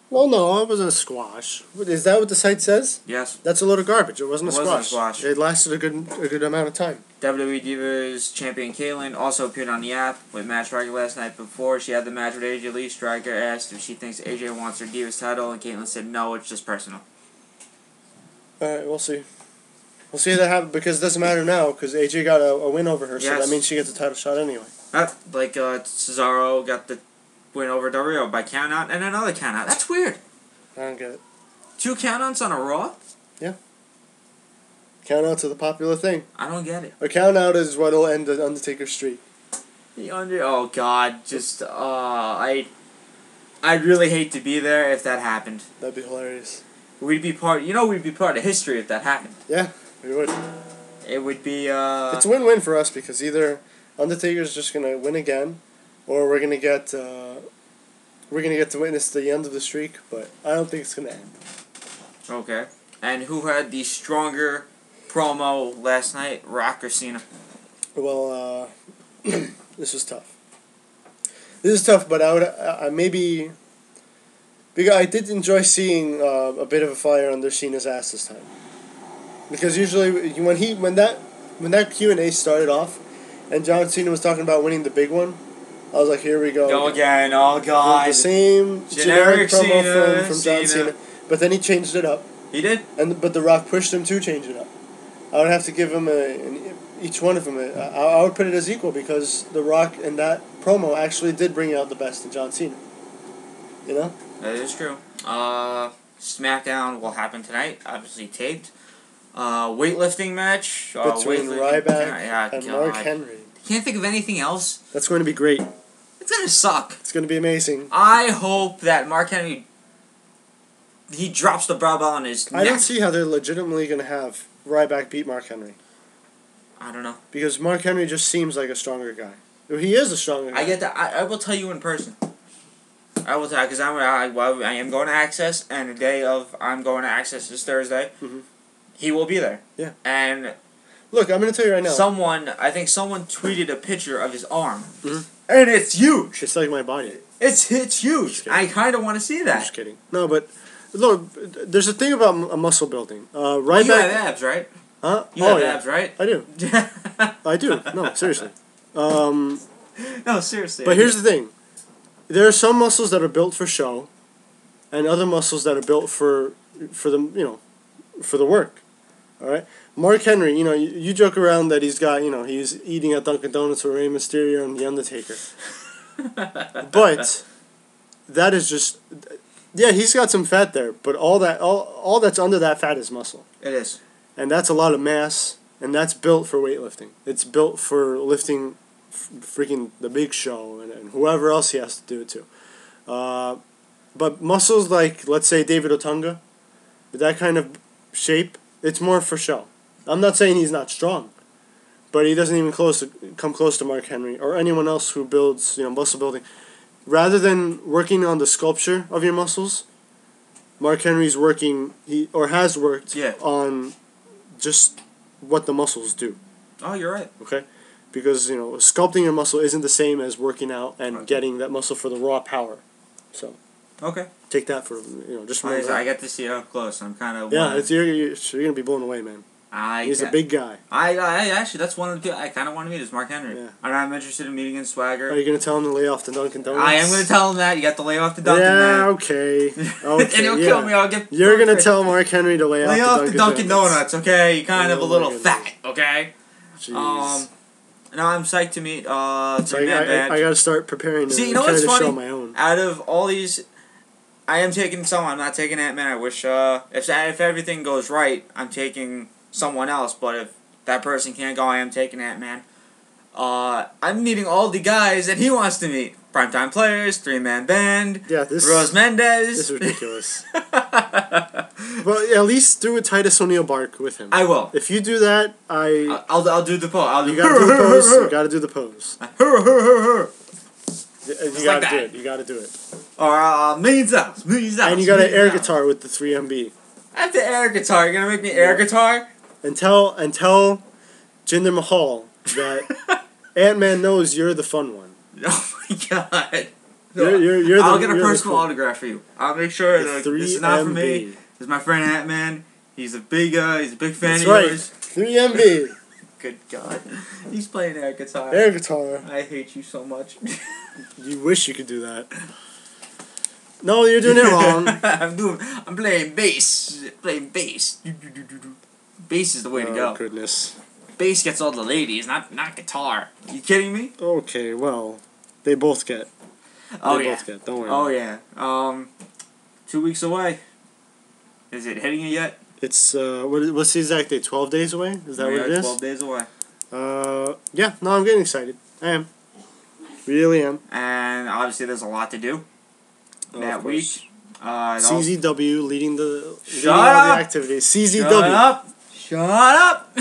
Speaker 4: Well, no, it wasn't a squash. Is that what the site says?
Speaker 3: Yes.
Speaker 4: That's a load of garbage. It wasn't a squash.
Speaker 3: Wasn't a squash.
Speaker 4: It lasted a good amount of time.
Speaker 3: WWE Divas champion Kaylan also appeared on the app with Matt Striker last night before she had the match with AJ Lee. Striker asked if she thinks AJ wants her Divas title, and Kaylan said no, it's just personal.
Speaker 4: Alright, we'll see. We'll see that happen because it doesn't matter now because AJ got a win over her, so
Speaker 3: Yes.
Speaker 4: that means she gets a title shot anyway.
Speaker 3: Like Cesaro got the win over Dario by countout and another countout. That's weird.
Speaker 4: I don't get it.
Speaker 3: 2 countouts on a Raw?
Speaker 4: Count out to the popular thing.
Speaker 3: I don't get it.
Speaker 4: A count out is what'll end the Undertaker streak.
Speaker 3: Oh God, just I'd really hate to be there if that happened.
Speaker 4: That'd be hilarious.
Speaker 3: We'd be part of history if that happened.
Speaker 4: Yeah, we would.
Speaker 3: It would be
Speaker 4: It's a win-win for us because either Undertaker's just gonna win again, or we're gonna get to witness the end of the streak. But I don't think it's gonna end.
Speaker 3: Okay. And who had the stronger promo last night, Rock or Cena?
Speaker 4: Well, this was tough. This is tough, but I maybe because I did enjoy seeing a bit of a fire under Cena's ass this time. Because usually when that Q&A started off, and John Cena was talking about winning the big one, I was like, here we go.
Speaker 3: Go again, oh God.
Speaker 4: The same generic promo
Speaker 3: Cena,
Speaker 4: from John Cena. But then he changed it up.
Speaker 3: He did?
Speaker 4: But The Rock pushed him to change it up. I would have to give him each one of them. I would put it as equal because The Rock and that promo actually did bring out the best in John Cena. You know?
Speaker 3: That is true. SmackDown will happen tonight, obviously taped. Weightlifting match.
Speaker 4: Between Ryback and
Speaker 3: God.
Speaker 4: Mark Henry.
Speaker 3: Can't think of anything else.
Speaker 4: That's going to be great.
Speaker 3: It's gonna suck.
Speaker 4: It's going to be amazing.
Speaker 3: I hope that Mark Henry, he drops the barbell on his neck.
Speaker 4: I don't see how they're legitimately going to have Ryback beat Mark Henry.
Speaker 3: I don't know.
Speaker 4: Because Mark Henry just seems like a stronger guy. He is a stronger guy.
Speaker 3: I get that. I will tell you in person. I will tell because I am going to Access, and the day of I'm going to Access is Thursday.
Speaker 4: Mm-hmm.
Speaker 3: He will be there.
Speaker 4: Yeah.
Speaker 3: And
Speaker 4: look, I'm going to tell you right now.
Speaker 3: I think someone tweeted a picture of his arm,
Speaker 4: and
Speaker 3: it's huge.
Speaker 4: It's like my body.
Speaker 3: It's huge. I kind of want to see that.
Speaker 4: I'm just kidding. No, but look, there's a thing about muscle building. Ryback.
Speaker 3: You have abs, right?
Speaker 4: Huh?
Speaker 3: You have abs, right?
Speaker 4: I do. I do. No, seriously.
Speaker 3: No, seriously.
Speaker 4: But here's the thing. There are some muscles that are built for show, and other muscles that are built for the work. All right. Mark Henry, you joke around that he's got, he's eating at Dunkin' Donuts with Rey Mysterio and The Undertaker. But that is just, yeah, he's got some fat there, but all that's under that fat is muscle.
Speaker 3: It is.
Speaker 4: And that's a lot of mass, and that's built for weightlifting. It's built for lifting freaking the Big Show and whoever else he has to do it to. But muscles like, let's say, David Otunga, that kind of shape, it's more for show. I'm not saying he's not strong, but he doesn't even come close to Mark Henry or anyone else who builds muscle building. Rather than working on the sculpture of your muscles, Mark Henry's has worked on just what the muscles do.
Speaker 3: Oh, you're right.
Speaker 4: Okay? Because, sculpting your muscle isn't the same as working out and getting that muscle for the raw power. So,
Speaker 3: Okay.
Speaker 4: Take that for just remember that.
Speaker 3: I get to see it up close. I'm kind of
Speaker 4: Yeah, you're gonna be blown away, man. He's a big guy.
Speaker 3: I actually, that's one of the people I kind of want to meet is Mark Henry.
Speaker 4: Yeah.
Speaker 3: And I'm interested in meeting in Swagger.
Speaker 4: Are you gonna tell him to lay off the Dunkin' Donuts?
Speaker 3: I am gonna tell him that you got to lay off the Dunkin'.
Speaker 4: Yeah,
Speaker 3: man.
Speaker 4: okay.
Speaker 3: And he'll kill me. I'll get.
Speaker 4: You're gonna tell Mark Henry to lay off
Speaker 3: the Dunkin' Donuts. Okay, you kind of a little fat. Okay.
Speaker 4: Jeez.
Speaker 3: No, I'm psyched to meet.
Speaker 4: So I gotta start preparing to
Speaker 3: you know what's funny?
Speaker 4: show my own.
Speaker 3: Out of all these, I am taking someone. I'm not taking Ant-Man. I wish if everything goes right, I'm taking someone else. But if that person can't go, I am taking Ant-Man. I'm meeting all the guys that he wants to meet. Primetime Players, 3-man band.
Speaker 4: Yeah,
Speaker 3: Rose Mendez.
Speaker 4: This is ridiculous. Well, at least do a Titus O'Neil bark with him.
Speaker 3: I will.
Speaker 4: If you do that,
Speaker 3: I'll do the pose.
Speaker 4: You gotta do the pose. You gotta do the pose. You gotta do it. You gotta do it.
Speaker 3: Or millions out.
Speaker 4: And you gotta air guitar with the 3MB.
Speaker 3: I have to air guitar. You're gonna make me air guitar?
Speaker 4: And tell Jinder Mahal that Ant-Man knows you're the fun one.
Speaker 3: Oh my god.
Speaker 4: I'll
Speaker 3: get a personal autograph for you. I'll make sure that this is not for me. This is my friend Ant-Man. He's a big fan of yours.
Speaker 4: 3MB.
Speaker 3: Good God. He's playing air guitar.
Speaker 4: Air guitar.
Speaker 3: I hate you so much.
Speaker 4: You wish you could do that. No, you're doing it wrong.
Speaker 3: I'm playing bass. Bass is the way to go.
Speaker 4: Oh, goodness.
Speaker 3: Bass gets all the ladies, not guitar. You kidding me?
Speaker 4: Okay, well, they both get. Both get. Don't worry.
Speaker 3: Oh yeah. 2 weeks away. Is it hitting it yet?
Speaker 4: It's what's the exact date? 12 days away? Is that what it is?
Speaker 3: 12 days away.
Speaker 4: Yeah. No, I'm getting excited. I am. Really am.
Speaker 3: And obviously, there's a lot to do that week.
Speaker 4: CZW leading all
Speaker 3: up.
Speaker 4: the activities. CZW.
Speaker 3: Shut up.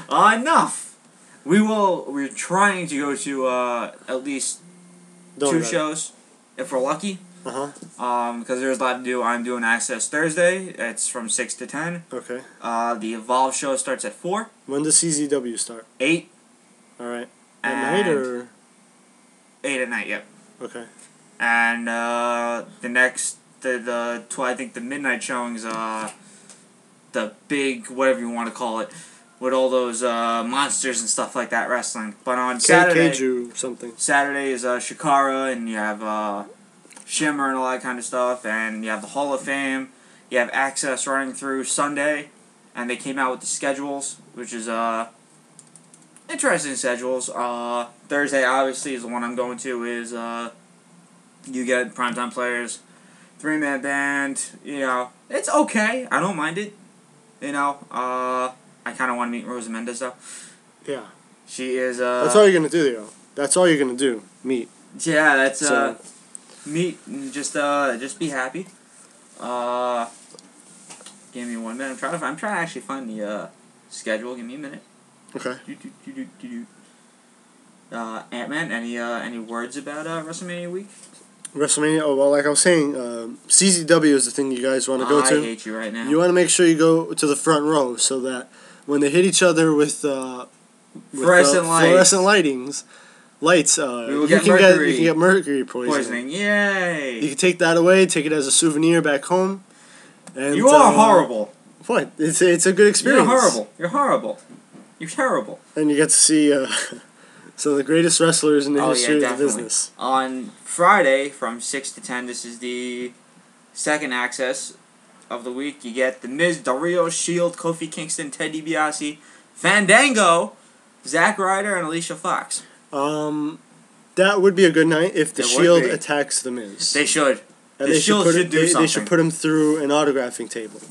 Speaker 3: Enough. We're trying to go to at least 2 shows if we're lucky. Because there's a lot to do. I'm doing Access Thursday. It's from 6 to 10.
Speaker 4: Okay.
Speaker 3: The Evolve show starts at 4.
Speaker 4: When does CZW start?
Speaker 3: 8.
Speaker 4: All right. At night or?
Speaker 3: 8 at night. Yep.
Speaker 4: Okay.
Speaker 3: And the next I think the midnight showings the big whatever you want to call it with all those monsters and stuff like that wrestling. But on Saturday,
Speaker 4: Keiju something.
Speaker 3: Saturday is Shikara, and you have Shimmer and all that kind of stuff, and you have the Hall of Fame. You have Access running through Sunday, and they came out with the schedules, which is interesting schedules. Thursday obviously is the one I'm going to. Is you get Primetime Players, 3-man band. It's okay. I don't mind it. I kind of want to meet Rosa Mendez though.
Speaker 4: Yeah.
Speaker 3: She is.
Speaker 4: That's all you're gonna do, though. That's all you're gonna do. Meet.
Speaker 3: Yeah, that's meet and just be happy. Give me 1 minute. I'm trying to actually find the schedule. Give me a minute.
Speaker 4: Okay.
Speaker 3: Ant-Man, any words about WrestleMania week?
Speaker 4: WrestleMania. Oh well, like I was saying, CZW is the thing you guys want to go to.
Speaker 3: I hate you right now.
Speaker 4: You want to make sure you go to the front row so that when they hit each other with
Speaker 3: fluorescent
Speaker 4: lights, you can get mercury poisoning.
Speaker 3: Yay!
Speaker 4: You can take that away, take it as a souvenir back home. And
Speaker 3: you are horrible.
Speaker 4: What? It's a good experience.
Speaker 3: You're horrible. You're terrible.
Speaker 4: And you get to see some of the greatest wrestlers in the history of the business.
Speaker 3: On Friday from 6 to 10, this is the second Access of the week. You get The Miz, Del Rio, Shield, Kofi Kingston, Ted DiBiase, Fandango, Zack Ryder, and Alicia Fox.
Speaker 4: That would be a good night if the Shield attacks The Miz.
Speaker 3: They should.
Speaker 4: And the Shield should do something. They should put him through an autographing table.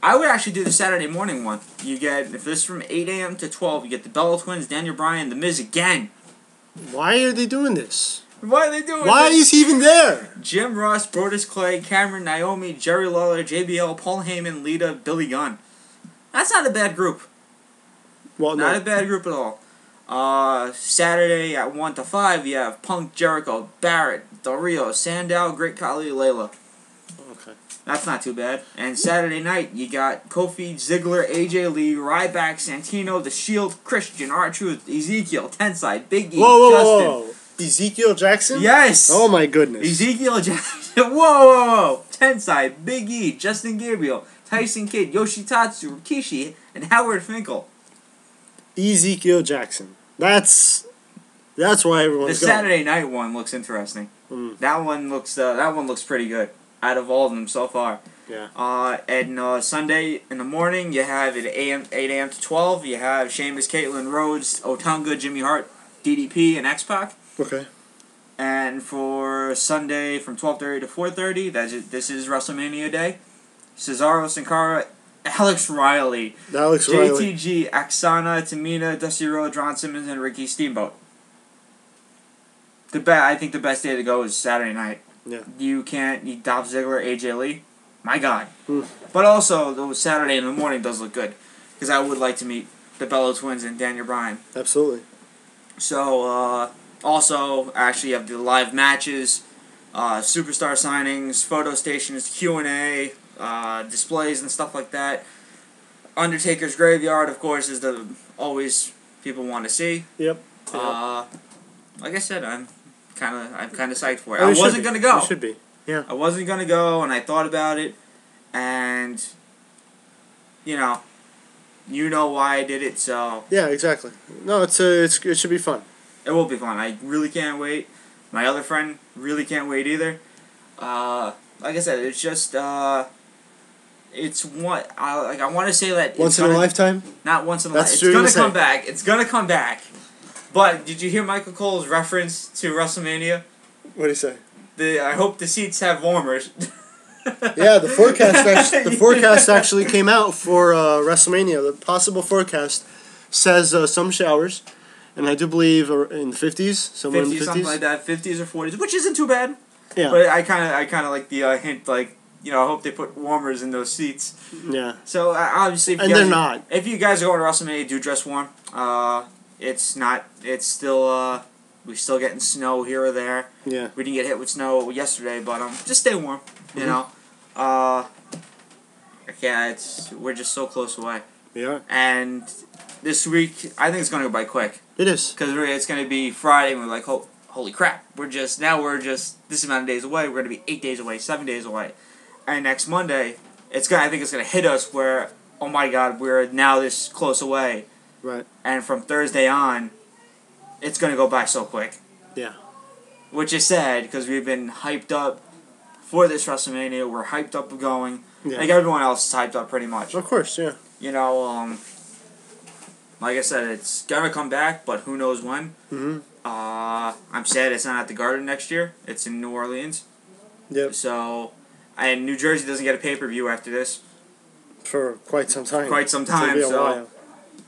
Speaker 3: I would actually do the Saturday morning one. You get, if this is from 8 a.m. to 12, you get the Bella Twins, Daniel Bryan, The Miz again.
Speaker 4: Why are they doing this?
Speaker 3: Why are they doing
Speaker 4: Why
Speaker 3: this?
Speaker 4: is he even there?
Speaker 3: Jim Ross, Brodus Clay, Cameron, Naomi, Jerry Lawler, JBL, Paul Heyman, Lita, Billy Gunn. That's not a bad group.
Speaker 4: Well,
Speaker 3: not a bad group at all. Saturday at 1 to 5, you have Punk, Jericho, Barrett, Del Rio, Sandow, Great Khali, Layla.
Speaker 4: Okay.
Speaker 3: That's not too bad. And Saturday night, you got Kofi, Ziggler, AJ Lee, Ryback, Santino, The Shield, Christian, R-Truth, Ezekiel, Tensai, Big E, Justin,
Speaker 4: Ezekiel Jackson?
Speaker 3: Yes.
Speaker 4: Oh my goodness.
Speaker 3: Ezekiel Jackson. Whoa. Tensai, Big E, Justin Gabriel, Tyson Kidd, Yoshitatsu, Rikishi, and Howard Finkel.
Speaker 4: Ezekiel Jackson. That's why everyone's
Speaker 3: The
Speaker 4: going.
Speaker 3: Saturday night one looks interesting.
Speaker 4: Mm.
Speaker 3: That one looks pretty good out of all of them so far.
Speaker 4: Yeah.
Speaker 3: And Sunday in the morning you have at 8 a.m. to 12. You have Sheamus, Caitlyn, Rhodes, Otunga, Jimmy Hart, DDP, and X-Pac.
Speaker 4: Okay.
Speaker 3: And for Sunday from 12:30 to 4:30, this is WrestleMania Day. Cesaro, Sin Cara, Alex Riley, JTG, Aksana, Tamina, Dusty Rhodes, Ron Simmons, and Ricky Steamboat. I think the best day to go is Saturday night.
Speaker 4: Yeah.
Speaker 3: You Dolph Ziggler, AJ Lee, my God.
Speaker 4: Mm.
Speaker 3: But also, the Saturday in the morning does look good, because I would like to meet the Bello Twins and Daniel Bryan.
Speaker 4: Absolutely.
Speaker 3: So, also, actually, you have the live matches, superstar signings, photo stations, Q&A, displays and stuff like that. Undertaker's Graveyard, of course, is the always people want to see.
Speaker 4: Yep.
Speaker 3: Like I said, I'm kind of psyched for it.
Speaker 4: Oh,
Speaker 3: I wasn't gonna go.
Speaker 4: You should be. Yeah.
Speaker 3: I wasn't gonna go, and I thought about it, and you know why I did it. So
Speaker 4: Yeah, exactly. No, it should be fun.
Speaker 3: it will be fun. I really can't wait. My other friend really can't wait either. Like I said, it's just it's what I want to say that
Speaker 4: Once in a lifetime.
Speaker 3: Not once in a
Speaker 4: That's
Speaker 3: lifetime.
Speaker 4: true
Speaker 3: It's gonna
Speaker 4: to say.
Speaker 3: come back. It's gonna come back. But did you hear Michael Cole's reference to WrestleMania?
Speaker 4: What do you say?
Speaker 3: I hope the seats have warmers.
Speaker 4: Yeah, the forecast actually came out for WrestleMania. The possible forecast says some showers, and I do believe in the 50s, somewhere in the 50s.
Speaker 3: Something like that, 50s or 40s, which isn't too bad.
Speaker 4: Yeah.
Speaker 3: But I kind of like the hint, like I hope they put warmers in those seats.
Speaker 4: Yeah.
Speaker 3: So obviously,
Speaker 4: They're not.
Speaker 3: If you guys are going to WrestleMania, do dress warm. It's not. It's still. We're still getting snow here or there.
Speaker 4: Yeah.
Speaker 3: We didn't get hit with snow yesterday, but just stay warm. You know. Yeah, we're just so close away.
Speaker 4: We are.
Speaker 3: And this week, I think it's gonna go by quick.
Speaker 4: It is.
Speaker 3: Because it's gonna be Friday, and we're like, holy crap! We're just this amount of days away. We're gonna be 8 days away, 7 days away, and next Monday, I think it's gonna hit us where, oh my God, we're now this close away.
Speaker 4: Right.
Speaker 3: And from Thursday on, it's gonna go by so quick.
Speaker 4: Yeah.
Speaker 3: Which is sad because we've been hyped up for this WrestleMania. We're hyped up of going.
Speaker 4: Yeah.
Speaker 3: Like everyone else is hyped up pretty much.
Speaker 4: Of course, yeah.
Speaker 3: Like I said, it's gonna come back, but who knows when.
Speaker 4: Mm-hmm.
Speaker 3: I'm sad it's not at the Garden next year. It's in New Orleans.
Speaker 4: Yep.
Speaker 3: So, and New Jersey doesn't get a pay-per-view after this.
Speaker 4: For quite some time.
Speaker 3: It'll be a while.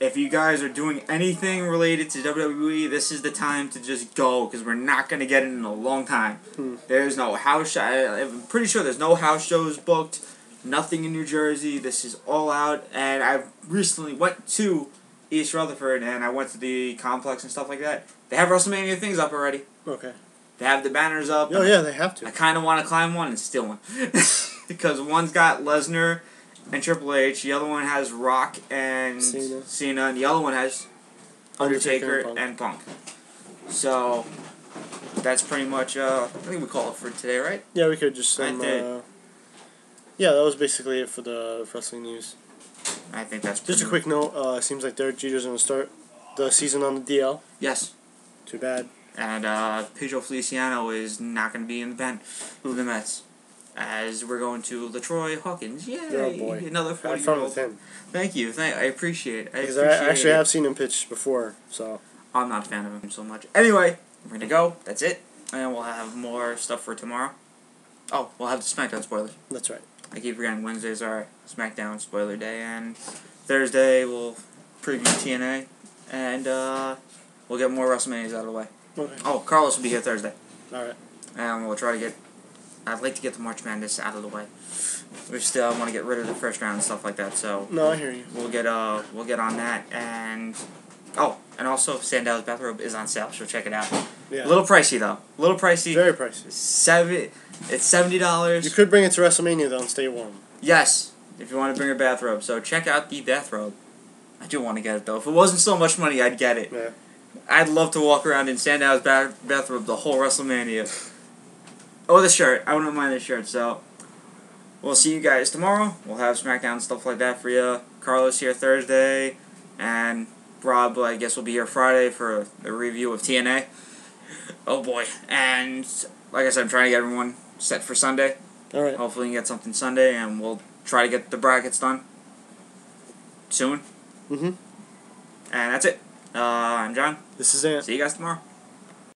Speaker 3: If you guys are doing anything related to WWE, this is the time to just go, because we're not going to get it in a long time. There's no house show. I'm pretty sure there's no house shows booked. Nothing in New Jersey. This is all out. And I recently went to East Rutherford, and I went to the complex and stuff like that. They have WrestleMania things up already.
Speaker 4: Okay.
Speaker 3: They have the banners up.
Speaker 4: Oh, yeah, they have to.
Speaker 3: I kind of want to climb one and steal one. Because one's got Lesnar and Triple H. The other one has Rock and Cena. And the other one has Undertaker and Punk. So, that's pretty much, I think we call it for today, right?
Speaker 4: Yeah, we could just yeah, that was basically it for the wrestling news.
Speaker 3: I think that's
Speaker 4: just a quick note. Seems like Derek Jeter's going to start the season on the DL.
Speaker 3: Yes.
Speaker 4: Too bad.
Speaker 3: And Pedro Feliciano is not going to be in the pen for the Mets. As we're going to LaTroy Hawkins. Yay!
Speaker 4: Oh boy.
Speaker 3: Another 40-year-old.
Speaker 4: Have fun with him.
Speaker 3: Thank you. I appreciate it.
Speaker 4: Because I actually have seen him pitch before, so.
Speaker 3: I'm not a fan of him so much. Anyway, we're going to go. That's it. And we'll have more stuff for tomorrow. Oh, we'll have the SmackDown spoilers.
Speaker 4: That's right.
Speaker 3: I keep forgetting Wednesday's our SmackDown spoiler day. And Thursday we'll preview TNA. And we'll get more WrestleManias out of the way.
Speaker 4: Okay.
Speaker 3: Oh, Carlos will be here Thursday.
Speaker 4: Alright.
Speaker 3: And we'll try to get... I'd like to get the March Madness out of the way. We still want to get rid of the first round and stuff like that. So
Speaker 4: no, I hear you.
Speaker 3: We'll get on that, and and also Sandel's bathrobe is on sale. So check it out.
Speaker 4: Yeah.
Speaker 3: A little pricey though. A little pricey.
Speaker 4: Very pricey.
Speaker 3: It's $70.
Speaker 4: You could bring it to WrestleMania though and stay warm.
Speaker 3: Yes, if you want to bring a bathrobe. So check out the bathrobe. I do want to get it though. If it wasn't so much money, I'd get it.
Speaker 4: Yeah.
Speaker 3: I'd love to walk around in Sandow's bathrobe the whole WrestleMania. Oh, the shirt. I wouldn't mind the shirt. So, we'll see you guys tomorrow. We'll have SmackDown and stuff like that for you. Carlos here Thursday, and Rob, I guess, will be here Friday for the review of TNA. Oh boy. And, like I said, I'm trying to get everyone set for Sunday.
Speaker 4: Alright.
Speaker 3: Hopefully we can get something Sunday, and we'll try to get the brackets done soon.
Speaker 4: Mm-hmm.
Speaker 3: And that's it. I'm John.
Speaker 4: This is Ant.
Speaker 3: See you guys tomorrow.